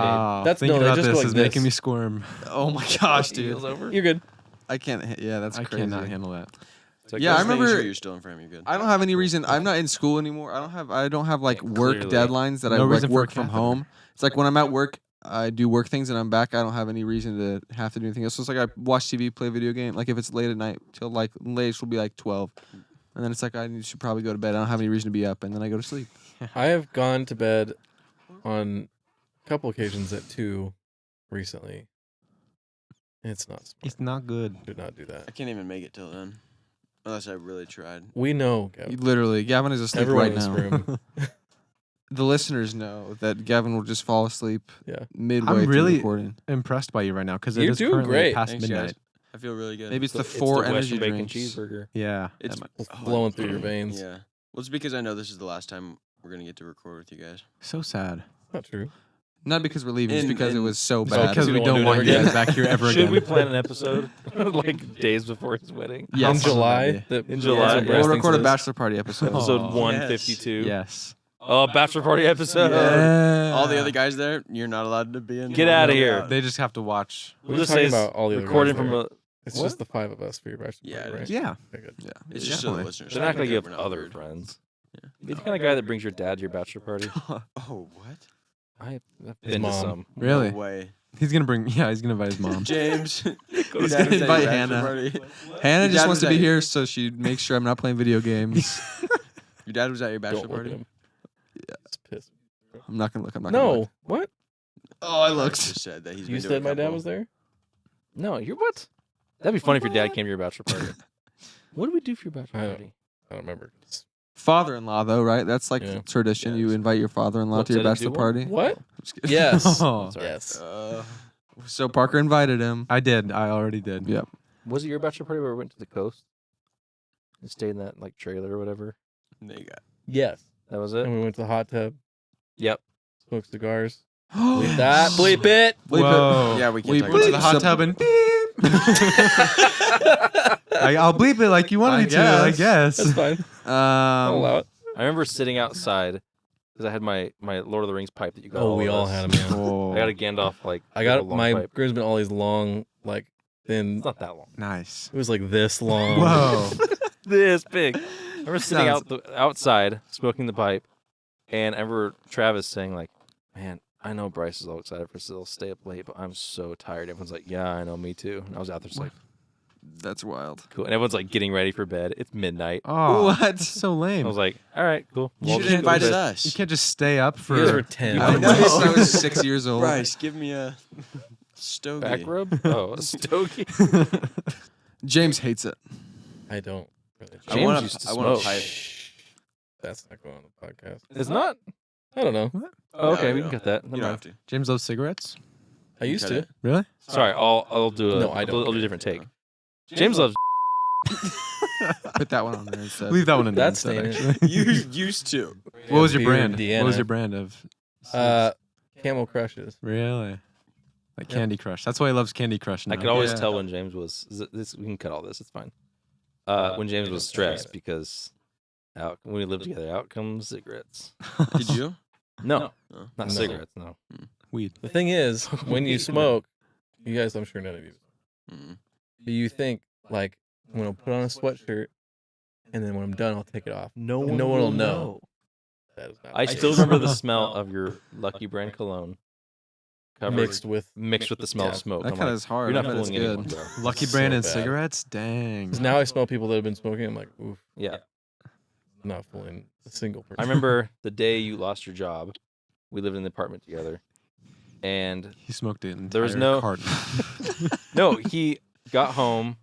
That's- thinking no, they about just go this like is making this. me squirm. Oh my gosh, dude. Heels over. You're good. I can't. Yeah, that's I crazy. cannot handle that. It's like, Yeah, I Just making remember- sure you're still in frame. You're good. I don't have any reason. I'm not in school anymore. I don't have like Yeah, work clearly. deadlines that No I like reason for a work from catheter. home. It's like when I'm at work, I do work things and I'm back. I don't have any reason to have to do anything else. So it's like I watch TV, play video game. Like if it's late at night till like latest will be like 12, and then it's like I should probably go to bed. I don't have any reason to be up, and then I go to sleep. I have gone to bed on a couple occasions at 2 recently. It's not smart. It's not good. Should not do I that. can't even make it till then, unless I really tried. We know, Gavin. Literally, Gavin is asleep Everyone right in this now. room. The listeners know that Gavin will just fall asleep Yeah. midway through really- recording. Impressed by you right now because it You're is doing currently great. past Thanks, midnight. guys. I feel really good. Maybe it's the It's 4 the energy Western bacon drinks. cheeseburger. Yeah. It's that might- It's Oh, flowing through your veins. Yeah. Well, it's because I know this is the last time we're gonna get to record with you guys. so sad. Not true. Not because we're leaving, just And- because it and- was so It's bad. Because you we don't don't wanna want do it you guys again. back here ever Should again. we plan an episode like days before his wedding? Yes. In July. Idea. that In July, Bryce yeah. We'll thinks record a it is. bachelor party episode. Episode Oh, 152. Yes. Oh, bachelor party episode. Yeah. All the other guys there, you're not allowed to be in. Get outta You're here. out. They just have to watch. We'll We're just talking say about all the other recording guys from there. a. It's What? just the 5 of us for your bachelor Yeah, party, it right? is. Yeah. Okay, good. Yeah, it's just so the Definitely. listeners. They're not gonna think give we're not other weird. friends. Yeah. Be the kind of guy that brings your dad to your bachelor party. Oh, what? I've His been to mom. some. Really? No way. He's gonna bring. Yeah, he's gonna invite his mom. James. He's gonna invite Hannah. Hannah Your just dad wants was to be at- here so she makes sure I'm not playing video games. Your dad was at your bachelor Don't look at party. him. Yeah. It's pissed. I'm not gonna look. I'm not gonna look. No. What? Oh, I Alex looked. just said that he's You been to a said my dad couple. was there? No, you're what? That'd be funny if your dad came to your bachelor party. What do we do for your bachelor I don't- party? I don't remember. It's- Father-in-law, though, right? That's like Yeah. tradition. Yeah, You invite your father-in-law What's to your that, a bachelor do party. What? I'm just kidding. Yes. Oh, Sorry. Yes. So Parker invited him. I did. I already did. Yep. Was it your bachelor party where we went to the coast and stayed in that like trailer or whatever? There you go. Yes. That was And it. we went to the hot tub, Yep. smoked cigars. Bleep that. Bleep it. Bleep it. Whoa. Yeah, we can't We talk put Went to to about the the hot sub- tub and beep. I'll bleep it like you wanted I me to. I guess. guess. That's fine. I'll allow it. I remember sitting outside because I had my Lord of the Rings pipe that you got. Oh, we of all us. had them, man. Oh, I got a Gandalf like. I got long my pipe. groomsmen all these long, like thin. It's not that long. nice. It was like this long. Whoa. This big. I remember sitting Sounds- outside smoking the pipe, and I remember Travis saying like, "Man, I know Bryce is all excited for us to stay up late, but I'm so tired." Everyone's like, "Yeah, I know, me too." And I was out there just like, That's wild. "Cool." And everyone's like getting ready for bed. It's midnight. Oh, What? That's so lame. I was like, "All right, cool." You Well, should just have go to invited bed. us. you can't just stay up for. You guys were 10. I know. know. I was 6 years old. Bryce, give me a stogie. Back rub? Oh, a stogie. James hates it. I don't really. I James want used to I want smoke. a pipe. That's not going on the podcast. It's not. I don't know. Oh, okay, No, we you can don't. cut that. You Never don't mind. have to. James loves cigarettes. I used Cut to. it. Really? Sorry, I'll do a. No, I don't I'll do a care. different take. James loves. Put that one on there instead. Leave that one in there. That's instead, staying. actually. You used to. What was your Beer brand? and Deanna. What was your brand of? Camel Crushes. Really? Like Yep. Candy Crush. That's why he loves Candy Crush now. I could always Yeah. tell when James was. This we can cut all this. It's fine. When James was stressed because out when we lived together, out comes cigarettes. Did you? No, Oh. not No. cigarettes. No. Weed. The thing is, when you smoke, you guys, I'm sure none of you, Mm. you think like, I'm gonna put on a sweatshirt, and then when I'm done, I'll take it off. No one will know. That is not I the still case. remember the smell of your Lucky Brand cologne, covered, mixed with. with the smell Yeah. of smoke. That I'm kind of like, is hard. you're I not bet it's fooling anyone, good. bro. Lucky So Brand and bad. cigarettes? Dang. 'Cause now I smell people that have been smoking. I'm like, oof, Yeah, I'm not fooling a single person. I remember the day you lost your job. We lived in the apartment together, and He smoked it. There was no- carton. no, he got home.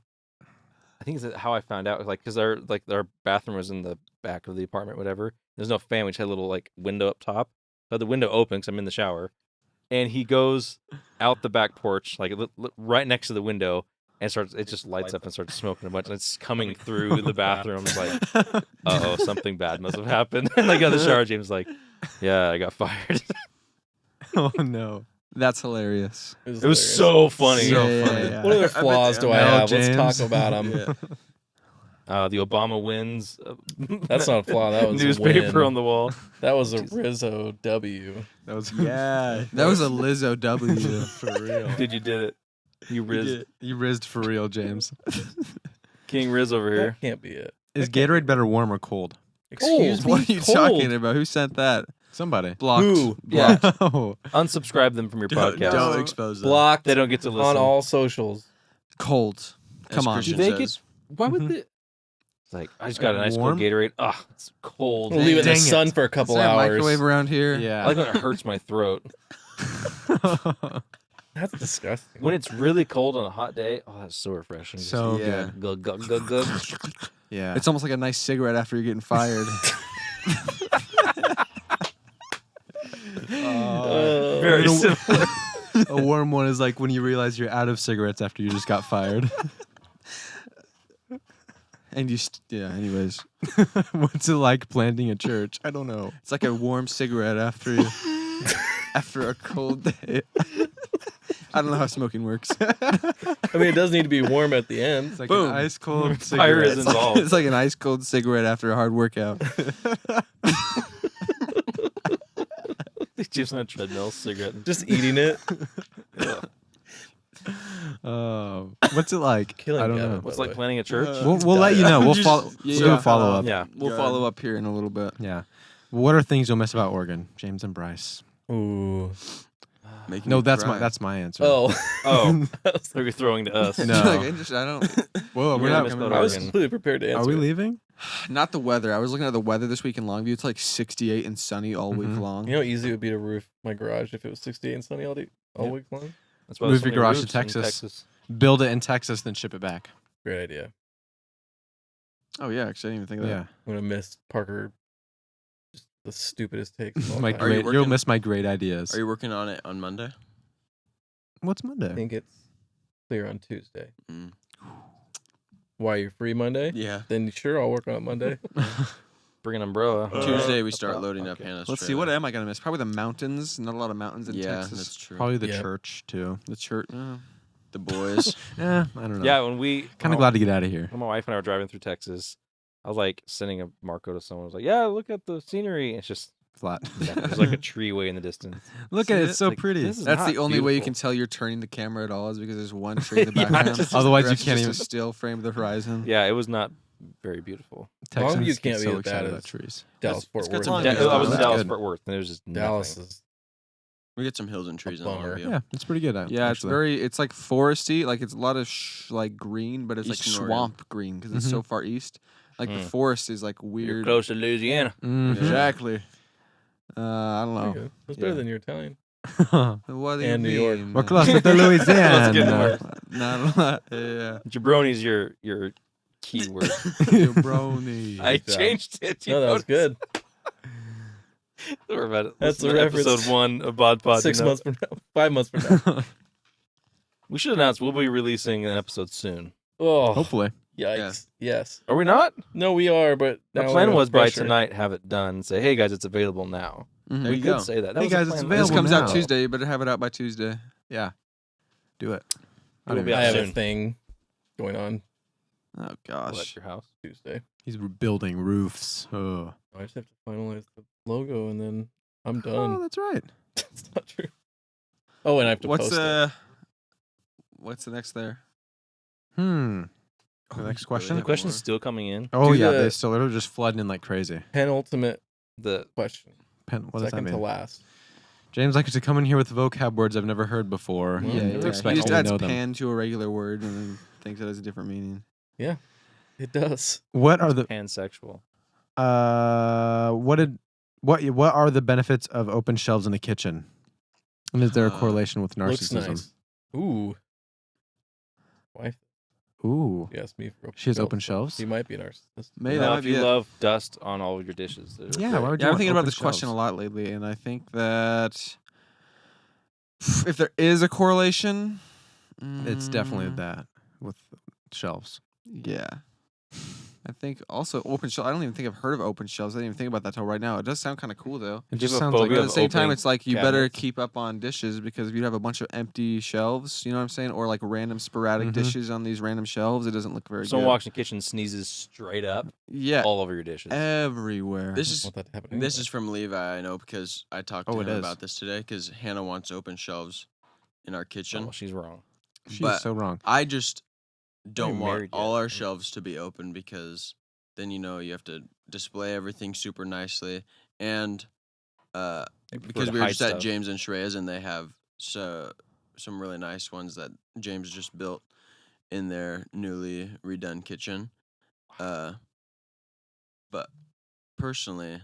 I think it's how I found out, like, because our bathroom was in the back of the apartment, whatever. There's no fan. We just had a little like window up top. I had the window open because I'm in the shower, and he goes out the back porch, like right next to the window, and starts. It just lights up and starts smoking a bunch, and it's coming through the bathroom. It's like, oh, something bad must have happened. And I got in the shower. James was like, yeah, I got fired. Oh, no. That's hilarious. It was hilarious. so funny. So Yeah, funny. yeah, yeah. What other I bet flaws they do are. I No, have? Let's James. talk about them. Yeah. The Obama wins. That's not a flaw. That was a newspaper win. on the wall. That was a Rizzo W. That was Yeah. That was a Lizzo W. for real. Dude, you did it. You rizzed. You rizzed for real, James. King Riz over here. That can't be it. Is Gatorade better warm or cold? Excuse me. What are you cold. talking about? Who sent that? Somebody. Blocked. Who? Blocked. Oh, Unsubscribe them from your podcast. Don't expose them. Blocked They don't get to listen. on all socials. Cold. As Come on. Christian Do they says. get? Why would Mhm. they? It's like I just got a nice Warm? cold Gatorade. Ah, it's cold. We'll leave it in the Dang it. sun for a couple Is there a hours. microwave around here? I yeah. like when it hurts my throat. That's disgusting. When it's really cold on a hot day, oh, that's so refreshing. Just So Yeah. good. Good. Yeah. It's almost like a nice cigarette after you're getting fired. Very a- similar. A warm one is like when you realize you're out of cigarettes after you just got fired. And you, anyways. What's it like planting a church? I don't know. It's like a warm cigarette after you, after a cold day. I don't know how smoking works. I mean, it does need to be warm at the end. It's like Boom. an ice cold Fire is cigarette. involved. It's like an ice cold cigarette after a hard workout. Just on a treadmill, cigarette. Just eating it. What's it like? Killing I don't Gavin, know. by What's the like way. planning a church? We'll let you know. We'll Just- follow. yeah, We'll do a follow up. yeah. We'll follow up here in a little bit. Yeah. What are things you'll miss about Oregon, James and Bryce? Ooh. Making No, me that's cry. my answer. Oh. Oh, so you're throwing to us. No. Like, I don't. Whoa, We're we're not not. missing I was Oregon. completely prepared to answer. Are we it. leaving? Not the weather. I was looking at the weather this week in Longview. It's like 68 and sunny all week Mhm. long. You know how easy it would be to roof my garage if it was 68 and sunny all Yeah. week long? That's why Move there's so your many garage to roofs in Texas. Build it in Texas, then ship it back. Great idea. Oh yeah, actually, I didn't even think of that. Yeah. I'm going to miss Parker. Just the stupidest takes. of all My time. Are you great. You'll working- miss my great ideas. Are you working on it on Monday? What's I Monday? think it's clear on Tuesday. Mm. Why, you're free Monday? Yeah. Then sure, I'll work on it Monday. Bring an umbrella. Tuesday we start loading up Hannah's Let's see. trailer. What am I gonna miss? Probably the mountains. Not a lot of mountains in Yeah, Texas. that's true. Probably the Yeah. church too. The church. The boys. Yeah, I don't know. Yeah, when we Kind of glad to get out of here. when my wife and I were driving through Texas, I was like sending a Marco to someone. I was like, "Yeah, look at the scenery." It's just Flat. there's like a tree way in the distance. Look See at it. it? It's so Like, pretty. this is That's not the only way you can beautiful. tell you're turning the camera at all is because there's one tree in the Yeah, background. just- Otherwise, The you rest can't is even. just a still frame of the horizon. Yeah, it was not very beautiful. Texans you get can't be so as bad excited as about trees. Dallas, It's Fort got Worth. some Yeah, Yeah, I was in that's Dallas, good. Fort Worth, and it was just Dallas nothing. is We get some hills and trees in bummer. Longview. Yeah, it's pretty good. Yeah, it's actually. very. It's like foresty. Like it's a lot of like green, but it's Eastern like Oregon. swamp green because it's so far east. Like the Mm. forest is like You're weird. close to Louisiana. Mhm. Exactly. I don't pretty know. good. That's better Yeah. than your Italian. What do And you New York. mean? We're closer to Louisiana. Let's Not a lot. Yeah. Jabroni's your key word. Jabroni. I Good job. changed it. You No, that was noticed? good. Don't worry about it. That's Listen the to reference. episode 1 of Bod Pod. 6 you know. months from now. 5 months from now. We should announce we'll be releasing an episode soon. Oh, Hopefully. yikes. Yes. Are we not? No, we are, but The now plan we have was by pressure. tonight have it done. Say, hey guys, it's available now. Mhm. There We you could go. say that. Hey, was the guys, it's plan. This available comes out now. Tuesday. You better have it out by Tuesday. Yeah. Do it. It will be I out have soon. a thing going on Oh Well, gosh. at your house. Tuesday. He's building roofs. Oh. I just have to finalize the logo and then I'm Oh, done. that's right. That's not true. Oh, and I have to What's post it. what's the next there? The next question. The question's still coming in. Oh Do yeah, the- they're just flooding in like crazy. Penultimate The question. What does that Second to mean? last. James likes to come in here with vocab words I've never heard before. Yeah, and yeah, to yeah. expect He just me to adds know them. pan to a regular word and then thinks it has a different meaning. It does. What are the pansexual. what are the benefits of open shelves in the kitchen? And is there a Uh, correlation with Looks narcissism? nice. Ooh. Wife, Ooh, you asked me for she has open shelves. He might be a narcissist. Maybe Now, that might if be you it. love dust on all of your dishes. they're Yeah, great. why would you Yeah, I'm want thinking about open this question a shelves? lot lately, and I think that if there is a correlation, It's definitely mm, that with shelves. Yeah, I think also open shelf. I don't even think I've heard of open shelves. I didn't even think about that till right now. It does sound kind of cool though. It Do you just have a sounds like phobia But at of the same time, opening it's like you better cabinets? keep up on dishes because if you have a bunch of empty shelves, you know what I'm saying, or like random sporadic Mhm. dishes on these random shelves, it doesn't look very Someone good. walks in the kitchen, sneezes straight up Yeah, all over your dishes. everywhere. This I is don't want that to happen this anyway. is from Levi. I know because I talked Oh, to it him is. about this today. Because Hannah wants open shelves in our kitchen. Oh, she's wrong. She's but so wrong. I just don't even want married all yet. our shelves to be open because then you have to display everything super nicely and They prefer because to we were hide just at stuff. James and Shreya's and they have some really nice ones that James just built in their newly redone kitchen. But personally,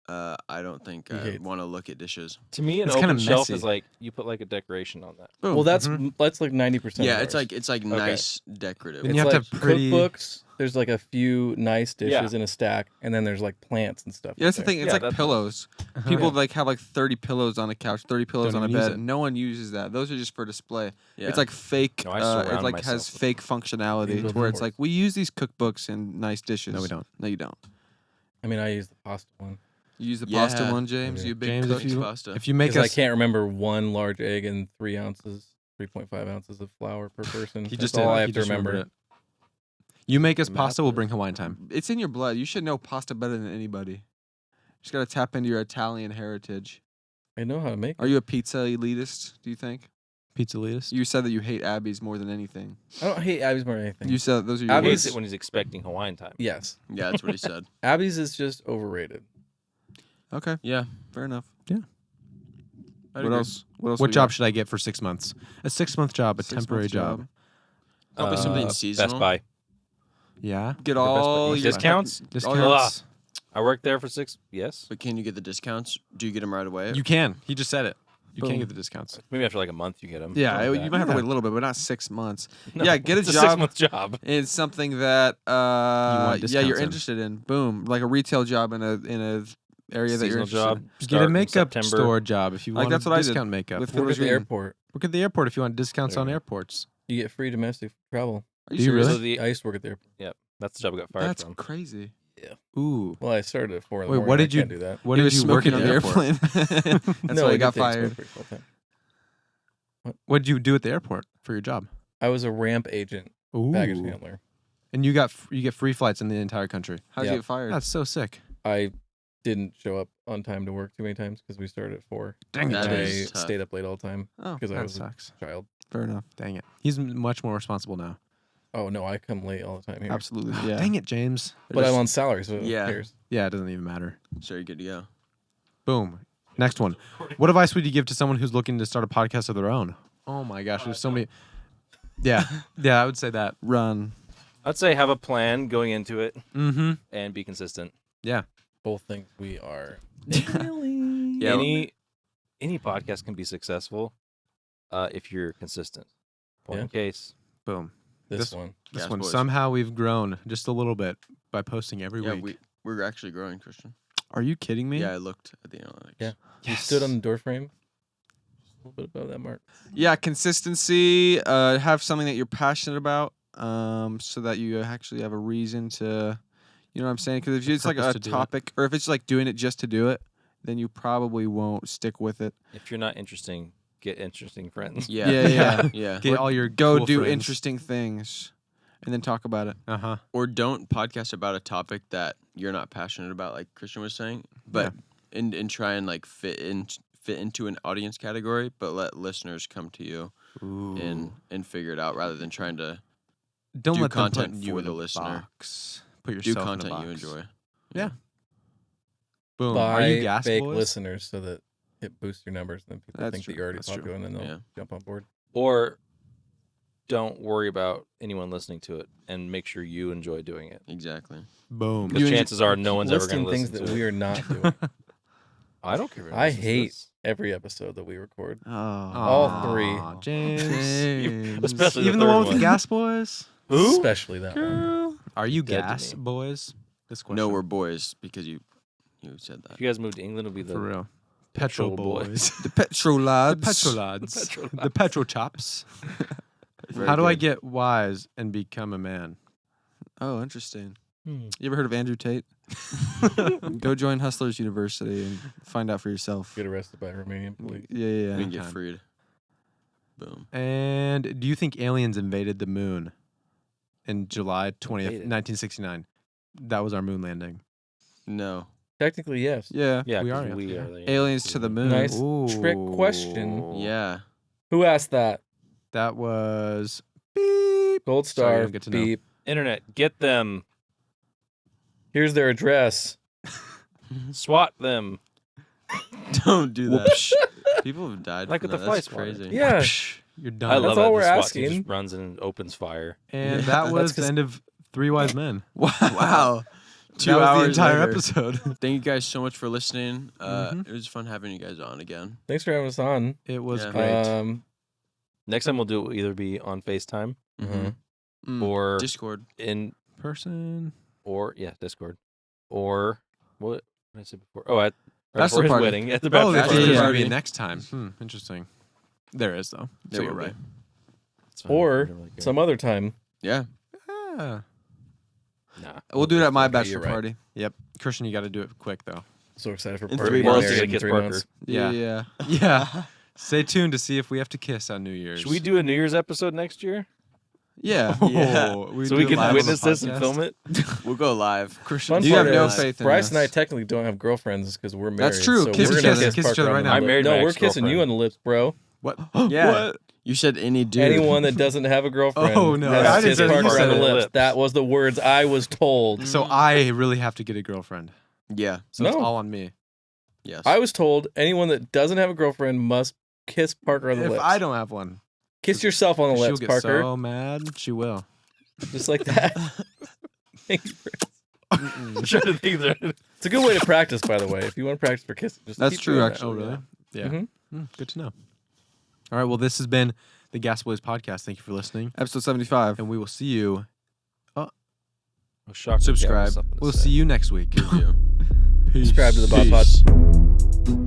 I don't think He I hates want to look at dishes. To me, an It's kinda open shelf messy. is like you put like a decoration on that. Boom. Well, that's Mhm. that's like 90%. Yeah, of it's ours. like nice decorative. Then It's you have to like have pretty- cookbooks. There's like a few nice dishes Yeah. in a stack, and then there's like plants and stuff. Yeah, that's the up there. thing. It's Yeah, like that's nice. pillows. Uh-huh. People Yeah. like have like 30 pillows on a couch, 30 pillows Don't on a even use bed. it. No one uses that. Those are just for display. Yeah. It's like fake. No, I It surround like myself has with fake functionality These to where it's are- like we use these cookbooks and nice dishes. No, we don't. No, you don't. I mean, I use the pasta one You use the pasta Yeah, one, James. do. You a big James, cook. if you pasta. if you make because I us, can't remember one large egg and 3 ounces, 3.5 ounces of flour per person. he That's just all did. I He have to just remembered remember. it. You make us Math pasta, we'll is- bring Hawaiian time. It's in your blood. You should know pasta better than anybody. Just gotta tap into your Italian heritage. I know how to make Are it. you a pizza elitist? Do you think? Pizza elitist. You said that you hate Abby's more than anything. I don't hate Abby's more than anything. You said those are your He Abby's- hates it when he's expecting Hawaiian time. Yes, Yeah, that's what he said. Abby's is just overrated. Okay, Yeah. fair enough. I'd What agree. else? What else? What we job got? should I get for 6 months? A 6-month job, a 6-month temporary job. Probably something Best seasonal. Buy. Yeah. Get Best Buy. all your Discounts? Discounts. I worked there for 6. Yes. But can you get the discounts? Do you get them right away? You can. He just said it. You Boom. can get the discounts. Maybe after like a month you get them. Yeah, you might have to Yeah. wait a little bit, but not 6 months. No, yeah, get a it's job. 6-month job. It's something that want you're discounts in. interested in. Boom, like a retail job in a area that you're Seasonal interested job. in. Get Start a in makeup September. store job if you Like, want that's a what I did discount makeup. with Work Phil's at the Green. airport. Work at the airport if you want discounts There on we go. airports. You get free domestic travel. Are Do you serious? really? So the- I used to work at the airport. That's the job I got fired That's from. crazy. Ooh. Well, I started at 4 in the Wait, morning. what did I you- can't do that? What he did was you work smoking at on the the airport? airplane. That's no, why I he got did take fired. smoke breaks all the time. What did you do at the airport for your job? I was a ramp agent, Ooh. baggage handler. And you get free flights in the entire country. How'd Yeah. you get fired? That's so sick. I didn't show up on time to work too many times because we started at 4. Dang That I is tough. stayed up late all the time Oh, because I That was sucks. a child. fair enough. Dang it. He's much more responsible now. Oh no, I come late all the time here. Absolutely. Yeah. Dang it, James. But I'm on salary, so Yeah. who cares? Yeah, it doesn't even matter. So you're good to go. Boom. Next one. What advice would you give to someone who's looking to start a podcast of their own? Oh my gosh, there's so many. Yeah. Yeah, I would say that. Run. I'd say have a plan going into it Mm-hmm. and be consistent. Both things we are. Yeah. Any podcast can be successful if you're consistent. Point in case. Boom. This This- one. This Gas one. boys. Somehow we've grown just a little bit by posting every Yeah, week. we're actually growing, Christian. Are you kidding me? Yeah, I looked at the analytics. Yeah. You stood on the door frame. A little bit above that mark. Yeah, consistency. Have something that you're passionate about, so that you actually have a reason to, you know what I'm saying? Because if it's like Purpose a to do it. topic, or if it's like doing it just to do it, then you probably won't stick with it. If you're not interesting, get interesting friends. Yeah. Yeah. Yeah. Get all your Go cool do friends. interesting things, and then talk about it. Uh-huh. Or don't podcast about a topic that you're not passionate about, like Christian was saying, but and try and like fit into an audience category, but let listeners come to you Ooh. and figure it out rather than trying to Don't do let them content put you for in the a listener. box. Put do yourself content in a you box. enjoy. Yeah. Boom. Buy Are you gas fake boys? listeners so that it boosts your numbers, and then people That's think true. that you're already That's true. popular, and then they'll Yeah. jump on board. Or don't worry about anyone listening to it and make sure you enjoy doing it. Exactly. Boom. Because You chances are no one's ever going Listing to things listen that to we it. are not doing. I don't care. if anyone I listens to hate this. every episode that we record. Oh, All three. Aw, James. James. Especially Even the the one third with the one. gas boys? Especially that one. Girl. Are you Dead to gas me. boys? This question. No, we're boys because you said that. If you guys move to England, it'll be for the real. Petrol Petrol boys. the petrol the lads. petrol lads. The petrol chops. Very How do I good. get wise and become a man? Oh, interesting. Hmm. You ever heard of Andrew Tate? Go join Hustlers University and find out for yourself. Get arrested by Romanian police. Yeah. And get time. freed. Boom. And do you think aliens invaded the moon in July 20th, Invaded. 1969? That was our moon landing. No. Technically, yes. Yeah. Yeah, We 'cause are, we yeah. are the Aliens to the moon. Nice trick question. Yeah. Who asked that? That was beep. Gold Sorry, star. I don't get to know. Beep. Internet. Get them. Here's their address. SWAT them. Don't do that. People have died. Like from with the that. That's fly swatter. crazy. Yeah. You're I done. love all it. we're The SWAT asking. team just runs in and opens fire. And Yeah. that was That's the 'cause- end of Three Wise Men. Wow. 2 That was hours the entire later. episode. Thank you guys so much for listening. Mhm. It was fun having you guys on again. Thanks for having us on. It was Yeah. great. Next time we'll do it, either be on FaceTime Mm. or Discord. in Person. Discord, or what did I say before? Oh, right Bachelor before his party. wedding at the Oh, bachelor that's Yeah, party. going yeah. to be next time. Interesting. There is, though. There so you're will be. right. It's fine. Or I don't really care. some other time. Yeah. Yeah. Nah. We'll do it at my Okay, bachelor you're right. party. Yep. Christian, you got to do it quick, though. So excited for In party. 3 Getting months, married you're in gonna kiss 3 Parker. months. Yeah. Yeah. Stay tuned to see if we have to kiss on New Year's. Should we do a New Year's episode next year? Yeah. Yeah. Oh, So we do it can live on the witness this and podcast? film it? We'll go live. Christian, Fun You part have no is, faith in Bryce us. and I technically don't have girlfriends because we're married. That's true. So Kiss we're each gonna other. kiss Kiss each Parker other on right the now. I lips. married No, my we're kissing you ex-girlfriend. on the lips, bro. What? Yeah. What? You said any dude. Anyone that doesn't have a girlfriend Oh, no. has I to didn't kiss say that. Parker You on said the it. lips. That was the words I was told. So I really have to get a girlfriend. Yeah. So it's No. all on me. Yes. I was told anyone that doesn't have a girlfriend must kiss Parker on the If lips. I don't have one, Kiss yourself on the she'll lips, get Parker. so mad. She will. Just like that. Thank you. I'm trying to think there. It's a good way to practice, by the way. If you want to practice for kissing, just That's keep true, doing that. actually. Oh, really? Yeah. Mhm. Good to know. All right. Well, this has been the Gas Boys podcast. Thank you for listening. Episode 75. And we will see you. Oh, shocker, Subscribe. Gavin, something to We'll say. see you next week. Good view. Subscribe to the Bob Pod. Peace.